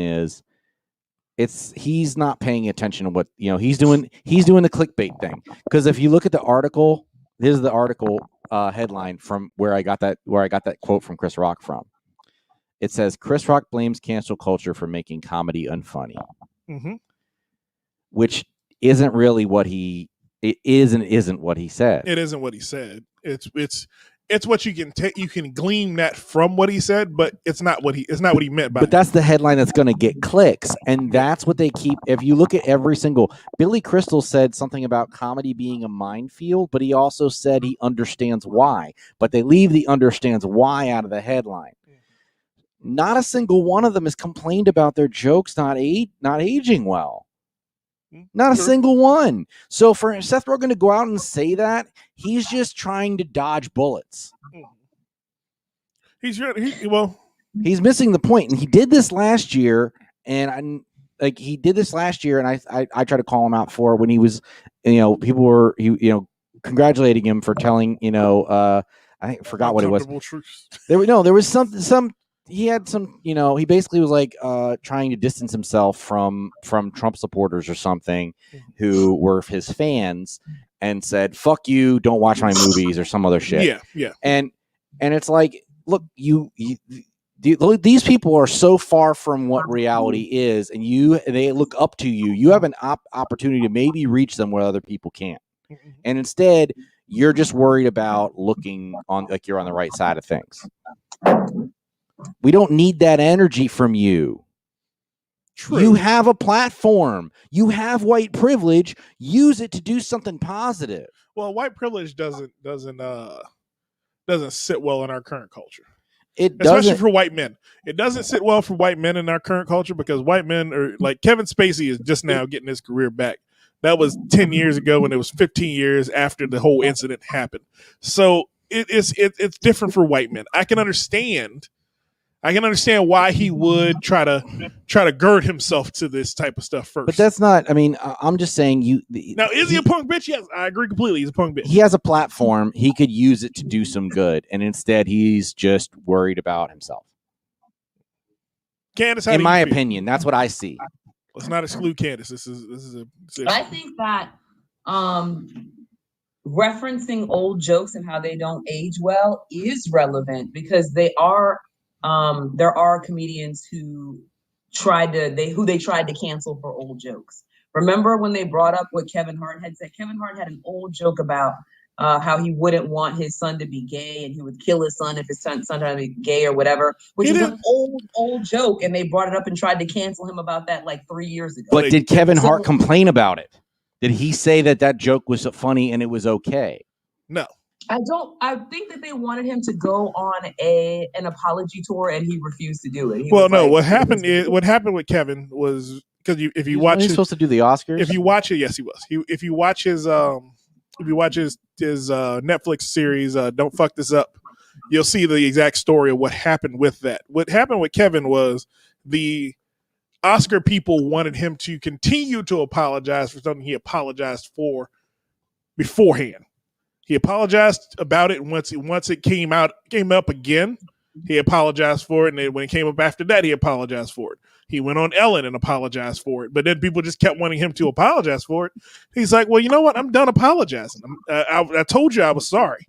is he's not paying attention to what, he's doing the clickbait thing. Because if you look at the article, this is the article headline from where I got that quote from Chris Rock from. It says, Chris Rock blames cancel culture for making comedy unfunny. Mm-hmm. Which isn't really what it isn't what he said. It isn't what he said. It's what you can take. You can glean that from what he said, but it's not what he meant by it. But that's the headline that's going to get clicks. And that's what they keep. If you look at every single, Billy Crystal said something about comedy being a minefield, but he also said he understands why, but they leave the understands why out of the headline. Not a single one of them has complained about their jokes not aging well. Not a single one. So for Seth Rogen to go out and say that, he's just trying to dodge bullets. He's missing the point. And he did this last year, and I tried to call him out for when he was, people were congratulating him for telling, I forgot what it was. There was some. He had some, he basically was like trying to distance himself from Trump supporters or something who were his fans and said, fuck you, don't watch my movies or some other shit. Yeah. And it's like, look, you These people are so far from what reality is, and they look up to you. You have an opportunity to maybe reach them where other people can't, and instead you're just worried about looking on like you're on the right side of things. We don't need that energy from you. True. You have a platform. You have white privilege. Use it to do something positive. Well, white privilege doesn't sit well in our current culture. Especially for white men. It doesn't sit well for white men in our current culture because white men are like Kevin Spacey is just now getting his career back. That was 10 years ago, and it was 15 years after the whole incident happened. So it's different for white men. I can understand why he would try to gird himself to this type of stuff first. But that's not. I mean, I'm just saying Now, is he a punk bitch? Yes, I agree completely. He's a punk bitch. He has a platform. He could use it to do some good, and instead, he's just worried about himself. Candace, in my opinion, that's what I see. Let's not exclude Candace. This is a. I think that referencing old jokes and how they don't age well is relevant because they are. There are comedians who tried to cancel for old jokes. Remember when they brought up what Kevin Hart had said? Kevin Hart had an old joke about how he wouldn't want his son to be gay and he would kill his son if his son tried to be gay or whatever, which is an old joke. And they brought it up and tried to cancel him about that like 3 years ago. But did Kevin Hart complain about it? Did he say that joke was funny and it was okay? No. I think that they wanted him to go on an apology tour and he refused to do it. What happened with Kevin was because if you watch, he's supposed to do the Oscars. If you watch it, yes, he was. If you watch his Netflix series, Don't Fuck This Up, you'll see the exact story of what happened with that. What happened with Kevin was the Oscar people wanted him to continue to apologize for something he apologized for beforehand. He apologized about it once it came up again. He apologized for it, and then when it came up after that, he apologized for it. He went on Ellen and apologized for it, but then people just kept wanting him to apologize for it. He's like, well, you know what? I'm done apologizing. I told you I was sorry.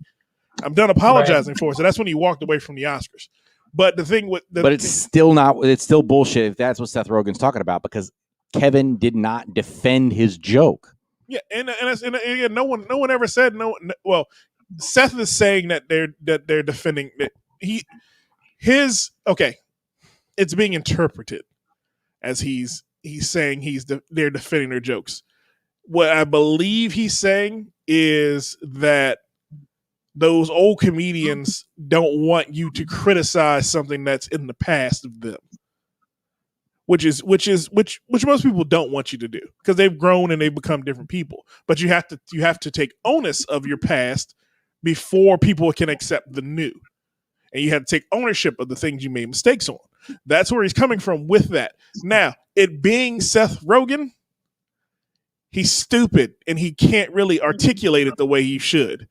I'm done apologizing for it. So that's when he walked away from the Oscars. But the thing with it's still bullshit if that's what Seth Rogen's talking about because Kevin did not defend his joke. Yeah, and again, no one ever said no. Well, Seth is saying that they're defending that it's being interpreted as he's saying they're defending their jokes. What I believe he's saying is that those old comedians don't want you to criticize something that's in the past of them. Which most people don't want you to do because they've grown and they've become different people. But you have to take onus of your past before people can accept the new, and you have to take ownership of the things you made mistakes on. That's where he's coming from with that. Now, it being Seth Rogen, he's stupid and he can't really articulate it the way he should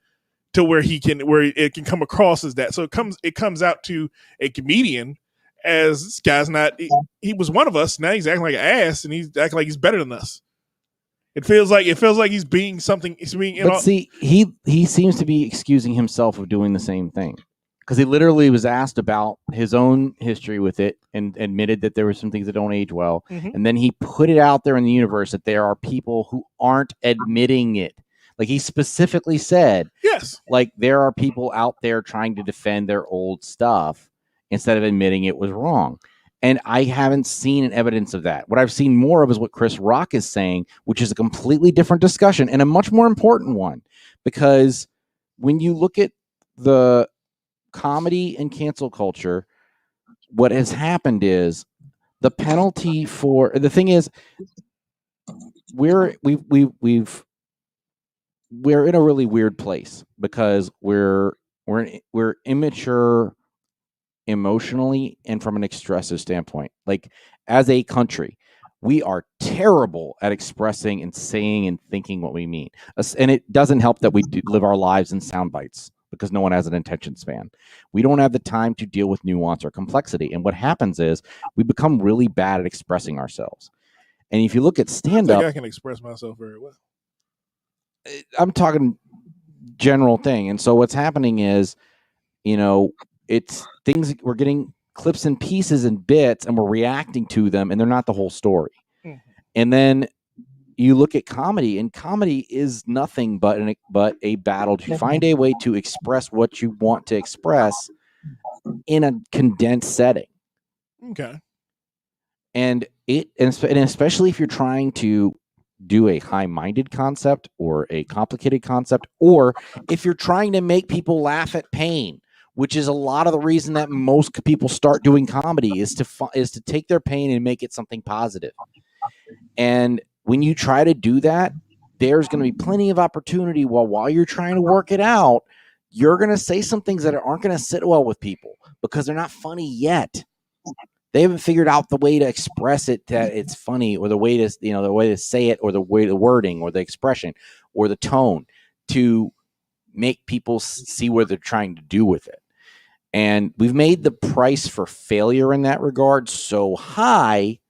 to where it can come across as that. So it comes out to a comedian. As this guy's not, he was one of us. Now he's acting like an ass, and he's acting like he's better than us. It feels like he's being something. See, he seems to be excusing himself of doing the same thing because he literally was asked about his own history with it and admitted that there were some things that don't age well, and then he put it out there in the universe that there are people who aren't admitting it. Like he specifically said, yes, like there are people out there trying to defend their old stuff instead of admitting it was wrong. And I haven't seen an evidence of that. What I've seen more of is what Chris Rock is saying, which is a completely different discussion and a much more important one. Because when you look at the comedy and cancel culture, what has happened is the penalty for the thing is we're in a really weird place because we're immature emotionally and from an expressive standpoint. Like as a country, we are terrible at expressing and saying and thinking what we mean. And it doesn't help that we live our lives in sound bites because no one has an attention span. We don't have the time to deal with nuance or complexity. And what happens is we become really bad at expressing ourselves. And if you look at stand-up, I can express myself very well. I'm talking general thing. And so what's happening is, it's things we're getting clips and pieces and bits, and we're reacting to them, and they're not the whole story. Mhm. And then you look at comedy, and comedy is nothing but a battle to find a way to express what you want to express in a condensed setting. Okay. And especially if you're trying to do a high-minded concept or a complicated concept, or if you're trying to make people laugh at pain, which is a lot of the reason that most people start doing comedy, is to take their pain and make it something positive. And when you try to do that, there's going to be plenty of opportunity while you're trying to work it out. You're going to say some things that aren't going to sit well with people because they're not funny yet. They haven't figured out the way to express it that it's funny, or the way to say it, or the wording, or the expression, or the tone to make people see what they're trying to do with it. And we've made the price for failure in that regard so high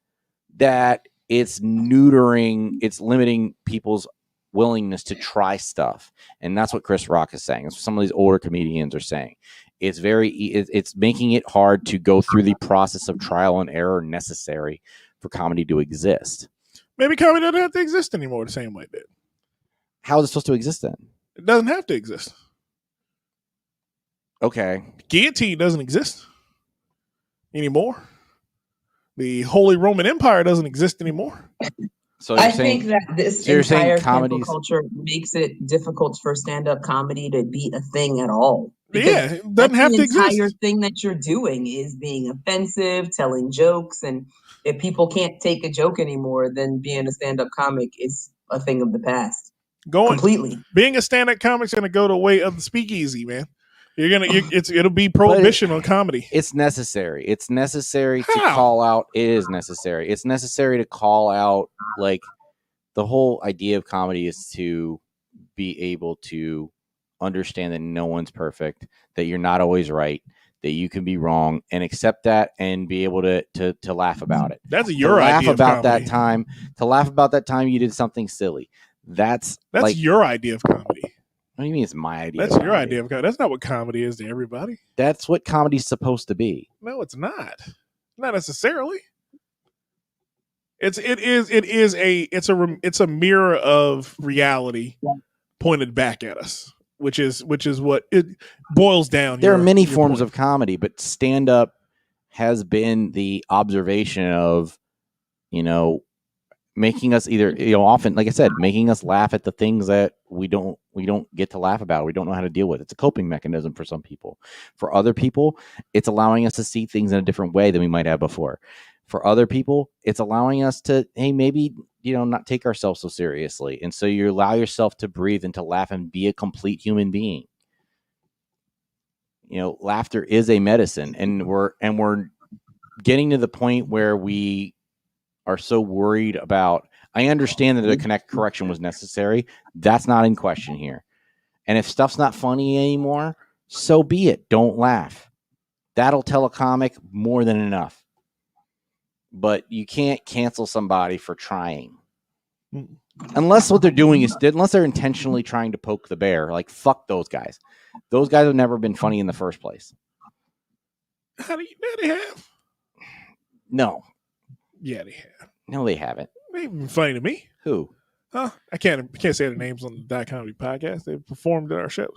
that it's limiting people's willingness to try stuff. And that's what Chris Rock is saying. That's what some of these older comedians are saying. It's making it hard to go through the process of trial and error necessary for comedy to exist. Maybe comedy doesn't have to exist anymore the same way it did. How is it supposed to exist then? It doesn't have to exist. Okay. Guillotine doesn't exist anymore. The Holy Roman Empire doesn't exist anymore. So I think that this entire cancel comedies culture makes it difficult for stand-up comedy to be a thing at all. Yeah, it doesn't have to exist. The entire thing that you're doing is being offensive, telling jokes, and if people can't take a joke anymore, then being a stand-up comic is a thing of the past. Completely. Being a stand-up comic's gonna go the way of the speakeasy, man. It'll be prohibition on comedy. It's necessary. It's necessary to call out. It is necessary. It's necessary to call out, like, the whole idea of comedy is to be able to understand that no one's perfect, that you're not always right, that you can be wrong, and accept that and be able to laugh about it. That's your idea of comedy. To laugh about that time you did something silly. That's like, your idea of comedy. What do you mean it's my idea? That's your idea of comedy. That's not what comedy is to everybody. That's what comedy's supposed to be. No, it's not. Not necessarily. It's a mirror of reality pointed back at us, which is what it boils down. There are many forms of comedy, but stand up has been the observation of, making us often, like I said, making us laugh at the things that we don't get to laugh about. We don't know how to deal with. It's a coping mechanism for some people. For other people, it's allowing us to see things in a different way than we might have before. For other people, it's allowing us to, hey, maybe, not take ourselves so seriously. And so you allow yourself to breathe and to laugh and be a complete human being. Laughter is a medicine, and we're getting to the point where we are so worried about. I understand that a correction was necessary. That's not in question here. And if stuff's not funny anymore, so be it. Don't laugh. That'll tell a comic more than enough. But you can't cancel somebody for trying. Unless what they're doing is, unless they're intentionally trying to poke the bear. Like, fuck those guys. Those guys have never been funny in the first place. How do they have? No. Yeah, they have. No, they haven't. They've been funny to me. Who? Huh? I can't say their names on the Dot Comedy podcast. They've performed at our shows.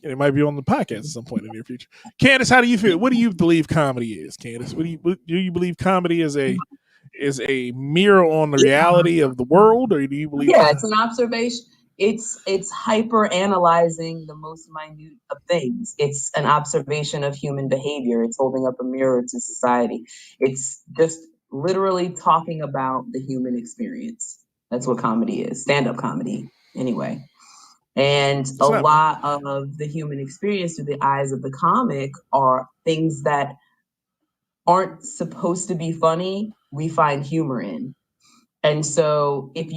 And it might be on the podcast at some point in the near future. Candace, how do you feel? What do you believe comedy is, Candace? Do you believe comedy is a mirror on the reality of the world, or do you believe? Yeah, it's an observation. It's hyper analyzing the most minute of things. It's an observation of human behavior. It's holding up a mirror to society. It's just literally talking about the human experience. That's what comedy is. Stand-up comedy, anyway. And lot of the human experience through the eyes of the comic are things that aren't supposed to be funny, we find humor in. And so if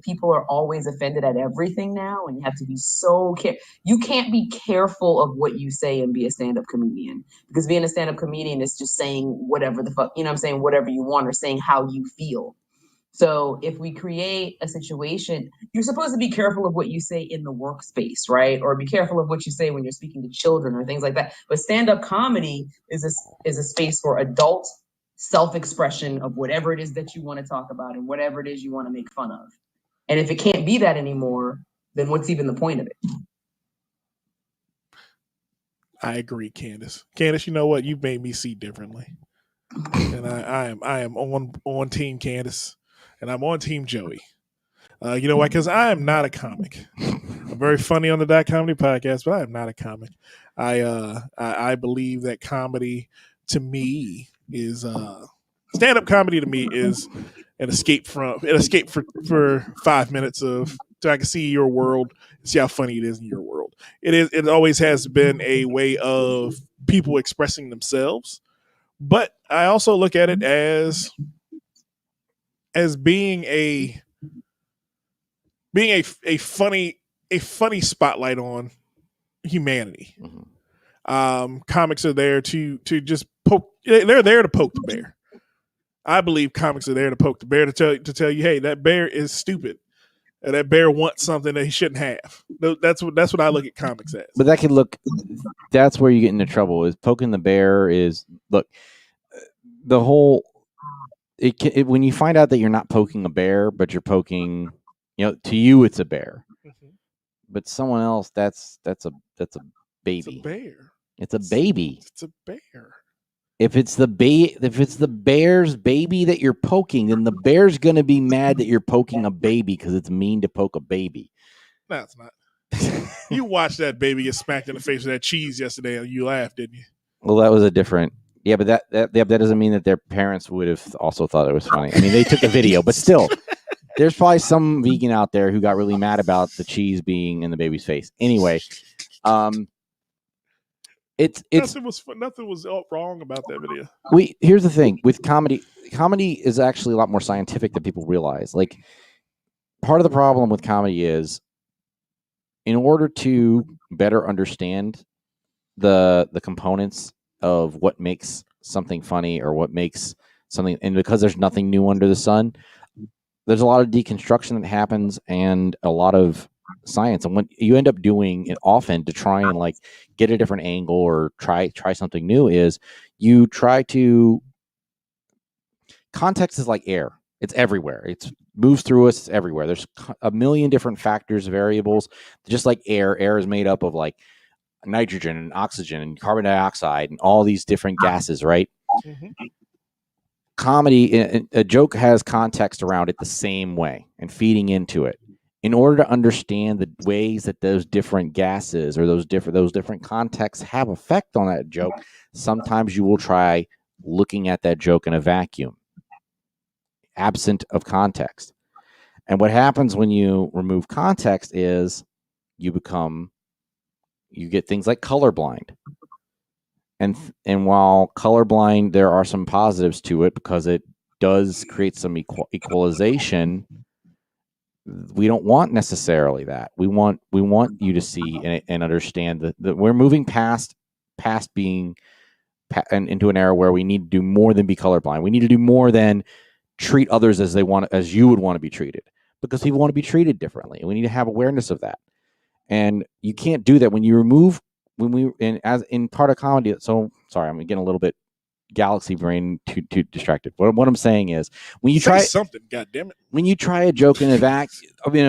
people are always offended at everything now, and you have to be so careful, you can't be careful of what you say and be a stand-up comedian, because being a stand-up comedian is just saying whatever the fuck, whatever you want, or saying how you feel. So if we create a situation, you're supposed to be careful of what you say in the workspace, right? Or be careful of what you say when you're speaking to children or things like that. But stand-up comedy is a space for adult self-expression of whatever it is that you want to talk about and whatever it is you want to make fun of. And if it can't be that anymore, then what's even the point of it? I agree, Candace. Candace, you know what? You've made me see differently. And I am on team Candace. And I'm on team Joey. You know why? Because I am not a comic. I'm very funny on the Comedy Podcast, but I am not a comic. I believe that comedy to me is stand-up comedy to me is an escape for 5 minutes so I can see your world, see how funny it is in your world. It always has been a way of people expressing themselves, but I also look at it as being a funny spotlight on humanity. Mm-hmm. Comics are there to just poke. They're there to poke the bear. I believe comics are there to poke the bear to tell you, hey, that bear is stupid, and that bear wants something that he shouldn't have. That's what I look at comics as. But that could look. That's where you get into trouble. Is poking the bear is look. The whole. When you find out that you're not poking a bear, but you're poking, to you it's a bear, mm-hmm. But someone else that's a baby. It's a bear. It's a baby. It's a bear. If it's the bear's baby that you're poking, then the bear's gonna be mad that you're poking a baby because it's mean to poke a baby. No, it's not. You watched that baby get smacked in the face with that cheese yesterday, and you laughed, didn't you? Well, that was a different. Yeah, but that doesn't mean that their parents would have also thought it was funny. I mean, they took the video, but still, there's probably some vegan out there who got really mad about the cheese being in the baby's face. Anyway, it's nothing was wrong about that video. Here's the thing with comedy. Comedy is actually a lot more scientific than people realize. Like, part of the problem with comedy is, in order to better understand the components of what makes something funny or what makes something, and because there's nothing new under the sun, there's a lot of deconstruction that happens and a lot of science. And what you end up doing it often to try and like get a different angle or try something new is you try to. Context is like air. It's everywhere. It moves through us. It's everywhere. There's a million different factors, variables. Just like air is made up of like nitrogen and oxygen and carbon dioxide and all these different gases, right? Mm-hmm. Comedy, a joke has context around it the same way and feeding into it. In order to understand the ways that those different gases or those different contexts have effect on that joke, sometimes you will try looking at that joke in a vacuum, absent of context. And what happens when you remove context is you get things like colorblind. And while colorblind, there are some positives to it because it does create some equalization. We don't want necessarily that. We want you to see and understand that we're moving past being and into an era where we need to do more than be colorblind. We need to do more than treat others as you would want to be treated, because people want to be treated differently, and we need to have awareness of that. And you can't do that when part of comedy. So sorry, I'm getting a little bit galaxy brain too distracted. What I'm saying is when you try something, goddammit. When you try a joke in a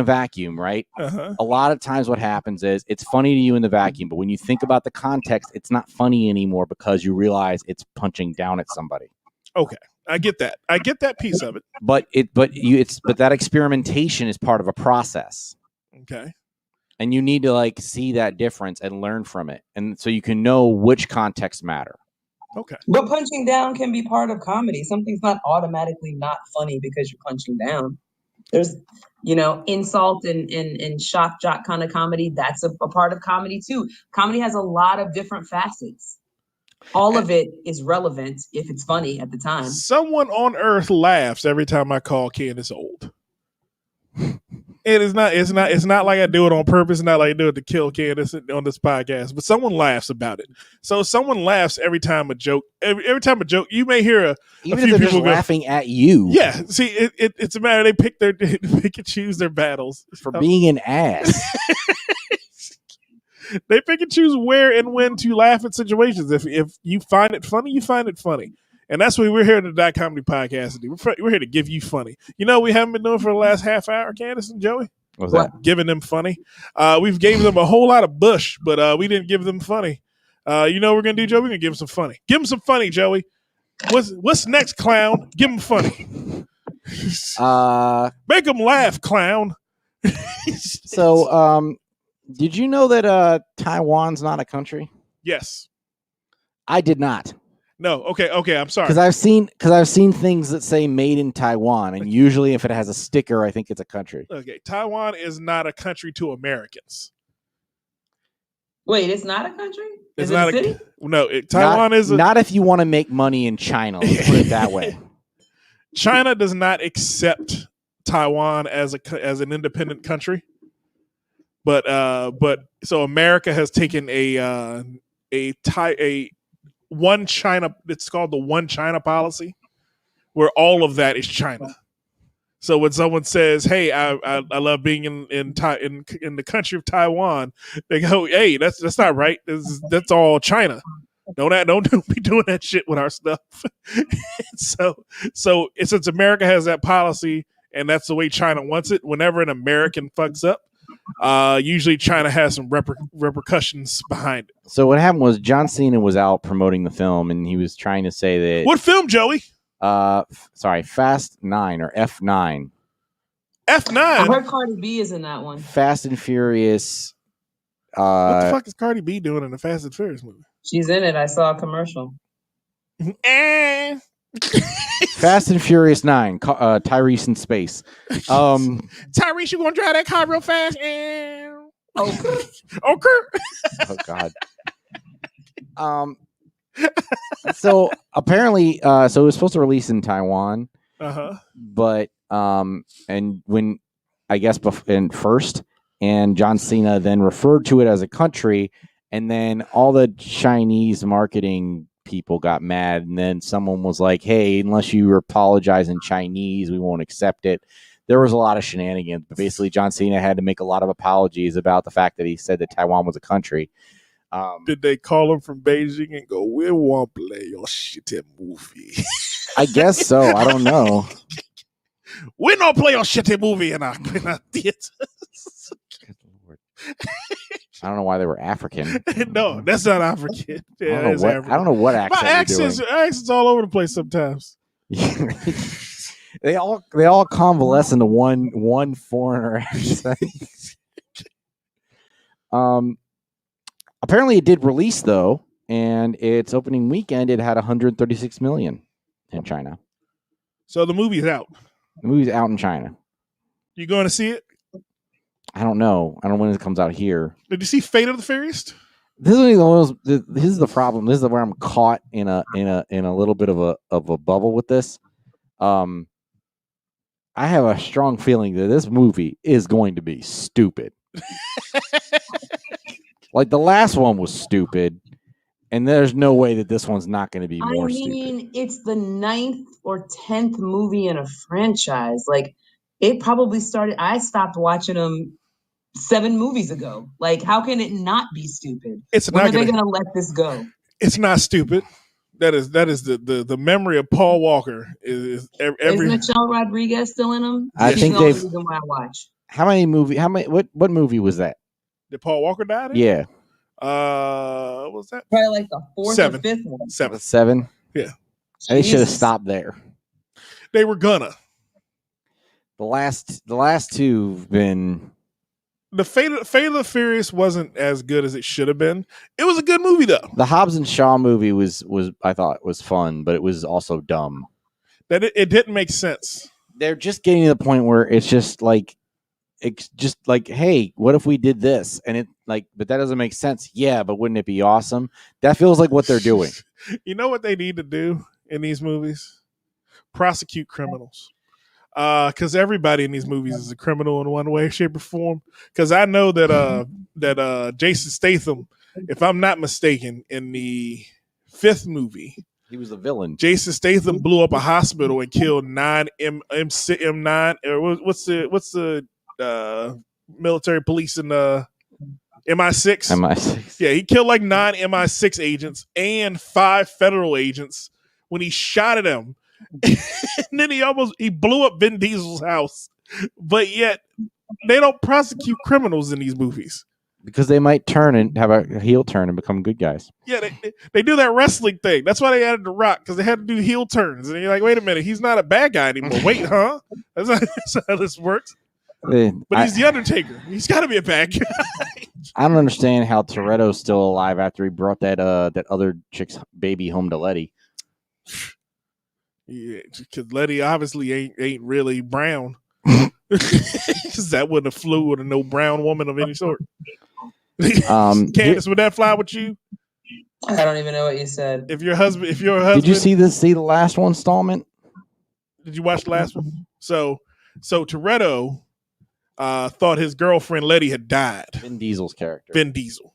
vacuum, right? Uh-huh. A lot of times what happens is it's funny to you in the vacuum, but when you think about the context, it's not funny anymore because you realize it's punching down at somebody. Okay. I get that. I get that piece of it. But that experimentation is part of a process. Okay. And you need to like see that difference and learn from it. And so you can know which contexts matter. Okay. But punching down can be part of comedy. Something's not automatically not funny because you're punching down. There's, insult and shock jock kind of comedy. That's a part of comedy too. Comedy has a lot of different facets. All of it is relevant if it's funny at the time. Someone on earth laughs every time I call Candace old. It is not. It's not. It's not like I do it on purpose. Not like I do it to kill Candace on this podcast. But someone laughs about it. So someone laughs every time a joke. Every time a joke, you may hear Even a if few they're people just go, laughing at you. Yeah. See, it's a matter. They pick and choose their battles for being an ass. They pick and choose where and when to laugh at situations. If you find it funny, you find it funny. And that's what we're here at the Dot Comedy Podcast to do. We're here to give you funny. You know what we haven't been doing for the last half hour, Candace and Joey? What's that? Giving them funny. We've gave them a whole lot of bush, but we didn't give them funny. You know what we're going to do, Joey? We're going to give them some funny. Give them some funny, Joey. What's next, clown? Give them funny. Make them laugh, clown. So, did you know that Taiwan's not a country? Yes. I did not. No, okay, I'm sorry. Because I've seen things that say "Made in Taiwan," and usually if it has a sticker, I think it's a country. Okay, Taiwan is not a country to Americans. Wait, it's not a country? It's it not a city? Taiwan is not if you want to make money in China. Let's put it that way. China does not accept Taiwan as an independent country, but so America has taken a one China. It's called the One China policy, where all of that is China. So when someone says, "Hey, I love being in the country of Taiwan," they go, "Hey, that's not right. That's all China. Don't be doing that shit with our stuff." so since America has that policy and that's the way China wants it, whenever an American fucks up, usually China has some repercussions behind it. So what happened was John Cena was out promoting the film, and he was trying to say that What film, Joey? Fast 9 or F9. F9. I heard Cardi B is in that one. Fast and Furious. What the fuck is Cardi B doing in the Fast and Furious movie? She's in it. I saw a commercial. Fast and Furious 9. Tyrese in space. Tyrese, you gonna drive that car real fast? Okay. Oh God. So apparently, so it was supposed to release in Taiwan. But and when I guess in first, and John Cena then referred to it as a country, and then all the Chinese marketing people got mad, and then someone was like, "Hey, unless you apologize in Chinese, we won't accept it." There was a lot of shenanigans, but basically John Cena had to make a lot of apologies about the fact that he said that Taiwan was a country. Did they call him from Beijing and go, "We won't play your shitty movie"? I guess so. I don't know. We don't play your shitty movie in our theaters. I don't know why they were African. No, that's not African. Yeah, I don't know what accent. My accent's all over the place sometimes. They all convalesce into one foreigner accent. Apparently it did release though, and its opening weekend it had 136 million in China. So the movie's out. The movie's out in China. You going to see it? I don't know. I don't know when it comes out here. Did you see Fate of the Furious? This is the problem. This is where I'm caught in a little bit of a bubble with this. I have a strong feeling that this movie is going to be stupid. Like the last one was stupid, and there's no way that this one's not going to be more stupid. It's the 9th or 10th movie in a franchise. Like, it probably started. I stopped watching them 7 movies ago. Like, how can it not be stupid? When are they going to let this go? It's not stupid. That is the memory of Paul Walker is every. Is Michelle Rodriguez still in them? I think they've. The reason why I watch. How many movies? What movie was that? Did Paul Walker die in? Yeah. What was that? Probably like the 4th 7. or 5th one. 7. Yeah. They should have stopped there. They were gonna. The last 2 have been. The Fate of the Furious wasn't as good as it should have been. It was a good movie though. The Hobbs and Shaw movie was I thought was fun, but it was also dumb. That it didn't make sense. They're just getting to the point where it's just like, hey, what if we did this? And it like, but that doesn't make sense. Yeah, but wouldn't it be awesome? That feels like what they're doing. You know what they need to do in these movies? Prosecute criminals. Because everybody in these movies is a criminal in one way, shape, or form. Because I know that Jason Statham, if I'm not mistaken, in the 5th movie, He was the villain. Jason Statham blew up a hospital and killed 9 M9. Or what's the military police in MI6? MI6. Yeah, he killed like 9 MI6 agents and 5 federal agents when he shot at them. And then he blew up Vin Diesel's house. But yet they don't prosecute criminals in these movies. Because they might turn and have a heel turn and become good guys. Yeah, they do that wrestling thing. That's why they added The Rock, because they had to do heel turns. And you're like, wait a minute, he's not a bad guy anymore. Wait, huh? That's how this works. But he's the Undertaker. He's got to be a bad guy. I don't understand how Toretto's still alive after he brought that other chick's baby home to Letty. Yeah, because Letty obviously ain't really brown. Because that wouldn't have flew with no brown woman of any sort. Candace, would that fly with you? I don't even know what you said. If your husband, did you see the last one installment? Did you watch the last one? So Toretto thought his girlfriend Letty had died. Vin Diesel's character. Vin Diesel.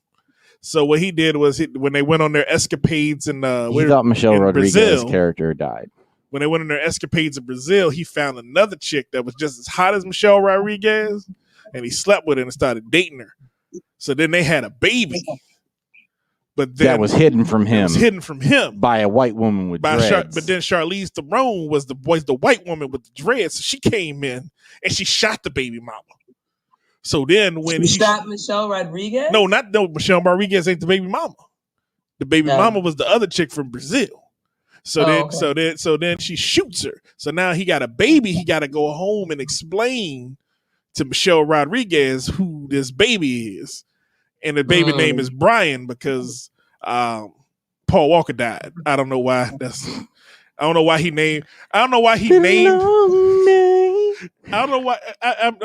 So what he did was when they went on their escapades in he thought Michelle Rodriguez's character died. When they went on their escapades in Brazil, he found another chick that was just as hot as Michelle Rodriguez, and he slept with her and started dating her. So then they had a baby. But then, that was hidden from him. By a white woman with dreads. But then Charlize Theron was the white woman with the dreads. So she came in and she shot the baby mama. So then when he shot Michelle Rodriguez? No, Michelle Rodriguez ain't the baby mama. The baby mama was the other chick from Brazil. So then she shoots her. So now he got a baby. He got to go home and explain to Michelle Rodriguez who this baby is. And the baby name is Brian because Paul Walker died. I don't know why. I don't know why he named. I'm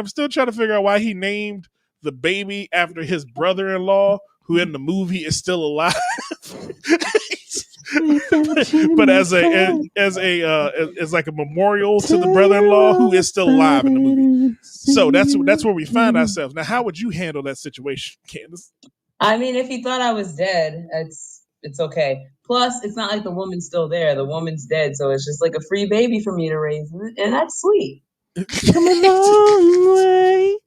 still trying to figure out why he named the baby after his brother-in-law, who in the movie is still alive. but as like a memorial to the brother-in-law who is still alive in the movie. So that's where we find ourselves. Now, how would you handle that situation, Candace? I mean, if he thought I was dead, it's okay. Plus, it's not like the woman's still there. The woman's dead, so it's just like a free baby for me to raise, and that's sweet. Come a long way.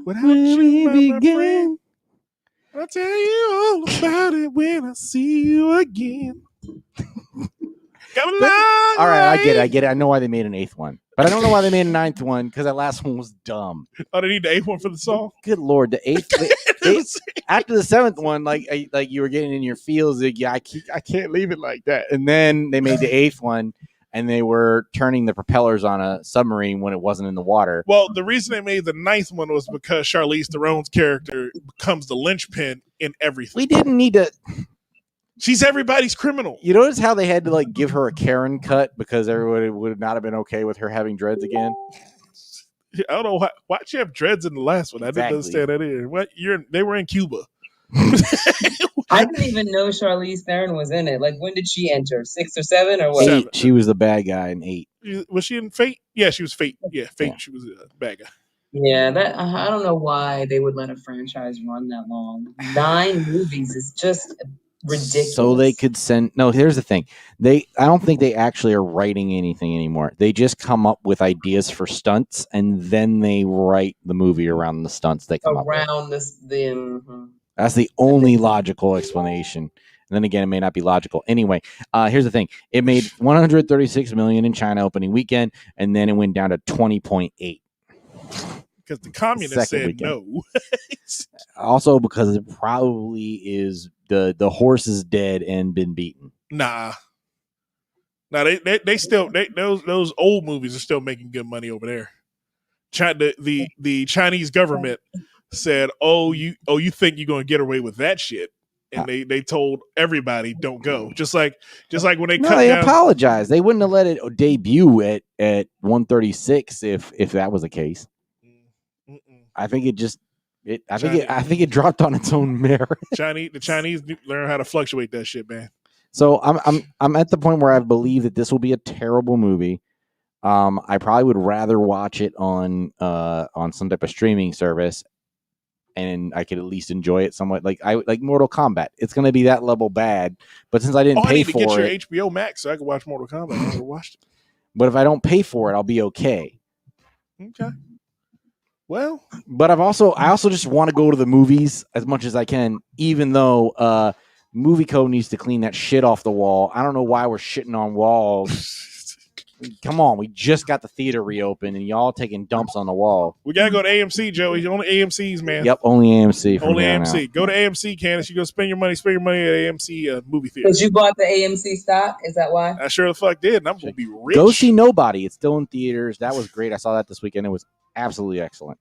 Where we begin? I'll tell you all about it when I see you again. Come along. All right, I get it. I know why they made an 8th one, but I don't know why they made a 9th one because that last one was dumb. Oh, they need the 8th one for the song. Good Lord, the 8th. After the 7th one, like you were getting in your feels, like, I can't leave it like that. And then they made the 8th one, and they were turning the propellers on a submarine when it wasn't in the water. Well, the reason they made the 9th one was because Charlize Theron's character becomes the linchpin in everything. We didn't need to. She's everybody's criminal. You notice how they had to give her a Karen cut because everybody would not have been okay with her having dreads again? I don't know why'd she have dreads in the last one. I didn't understand that either. They were in Cuba. I didn't even know Charlize Theron was in it. Like, when did she enter? 6 or 7 or what? 8. She was the bad guy in 8. Was she in Fate? Yeah, she was Fate. Yeah, Fate. Yeah. She was a bad guy. Yeah, I don't know why they would let a franchise run that long. 9 movies is just ridiculous. So they could send. No, here's the thing. I don't think they actually are writing anything anymore. They just come up with ideas for stunts, and then they write the movie around the stunts they come up with. That's the only logical explanation. And then again, it may not be logical. Anyway, here's the thing. It made $136 million in China opening weekend, and then it went down to 20.8. Because the communists said no. Also because it probably is the horse is dead and been beaten. Nah, they still those old movies are still making good money over there. The Chinese government said, "Oh, you think you're gonna get away with that shit?" And they told everybody, "Don't go." Just like when they they apologized. They wouldn't have let it debut at 136 if that was the case. I think it dropped on its own merit. The Chinese learn how to fluctuate that shit, man. So I'm at the point where I believe that this will be a terrible movie. I probably would rather watch it on some type of streaming service, and I could at least enjoy it somewhat. Like Mortal Kombat. It's going to be that level bad, but since I didn't I pay need to get for your it, HBO Max so I can watch Mortal Kombat. I never watched it. but if I don't pay for it, I'll be okay. Okay. Well, but I also just want to go to the movies as much as I can, even though Movie Co needs to clean that shit off the wall. I don't know why we're shitting on walls. Come on, we just got the theater reopened and y'all taking dumps on the wall. we gotta go to AMC, Joey. Only AMC's, man. Yep, only AMC. Only AMC. Now. Go to AMC, Candace. You go spend your money at AMC movie theater. Because you bought the AMC stock? Is that why? I sure the fuck did, and I'm gonna be rich. Go see Nobody. It's still in theaters. That was great. I saw that this weekend. It was absolutely excellent.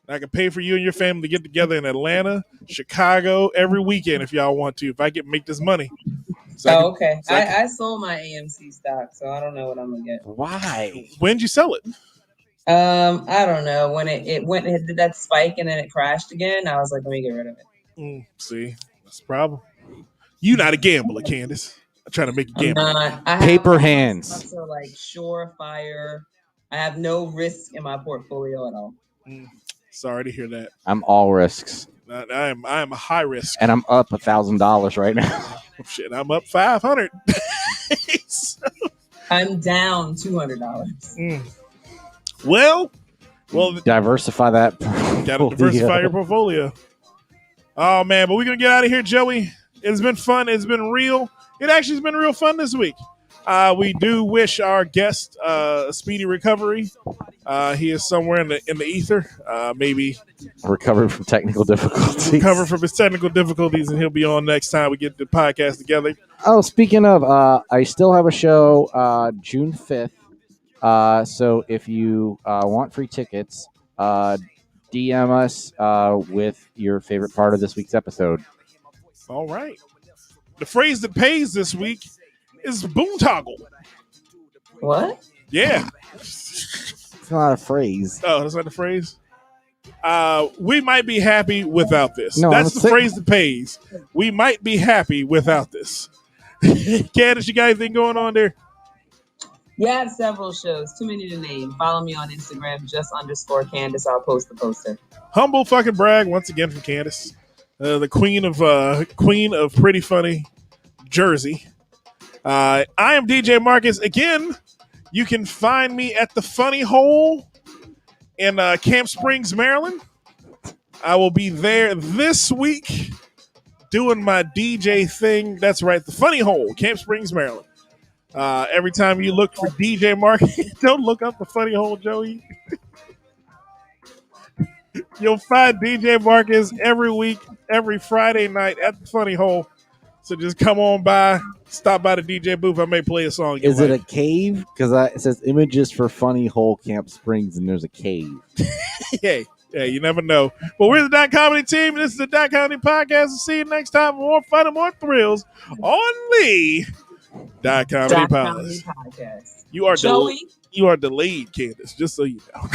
I can pay for you and your family to get together in Atlanta, Chicago every weekend if y'all want to. If I can make this money. So okay. I sold my AMC stock, so I don't know what I'm gonna get. Why? When did you sell it? I don't know. When it did that spike and then it crashed again, I was like, let me get rid of it. See, that's the problem. You not a gambler, Candace. I'm trying to make you gamble. Paper hands. Also, like surefire. I have no risk in my portfolio at all. Sorry to hear that. I'm all risks. I am a high risk, and I'm up $1,000 right now. Shit, I'm up $500. I'm down $200. Well, diversify that. Gotta diversify your portfolio. Oh man, but we're gonna get out of here, Joey. It's been fun. It's been real. It actually has been real fun this week. We do wish our guest a speedy recovery. He is somewhere in the ether. Maybe recovered from technical difficulties. Recover from his technical difficulties, and he'll be on next time we get the podcast together. Oh, speaking of, I still have a show June 5th. So if you want free tickets, DM us with your favorite part of this week's episode. All right. The phrase that pays this week is boondoggle. What? Yeah. It's not a phrase. Oh, that's not the phrase? We might be happy without this. No, that's the phrase that pays. We might be happy without this. Candace, you got anything going on there? Yeah, I have several shows. Too many to name. Follow me on Instagram, _Candace. I'll post the poster. Humble fucking brag once again from Candace. The queen of pretty funny Jersey. I am DJ Marcus. Again, you can find me at the Funny Hole in Camp Springs, Maryland. I will be there this week doing my DJ thing. That's right, the Funny Hole, Camp Springs, Maryland. Every time you look for DJ Marcus, don't look up the Funny Hole, Joey. You'll find DJ Marcus every week, every Friday night at the Funny Hole. So just come on by, stop by the DJ booth. I may play a song. Is it a cave? Because it says images for Funny Hole Camp Springs, and there's a cave. Hey, you never know. But we're the Dot Comedy team, and this is the Dot Comedy Podcast. We'll see you next time for more fun and more thrills on the Dot Comedy Podcast. You are delayed, Candace, just so you know.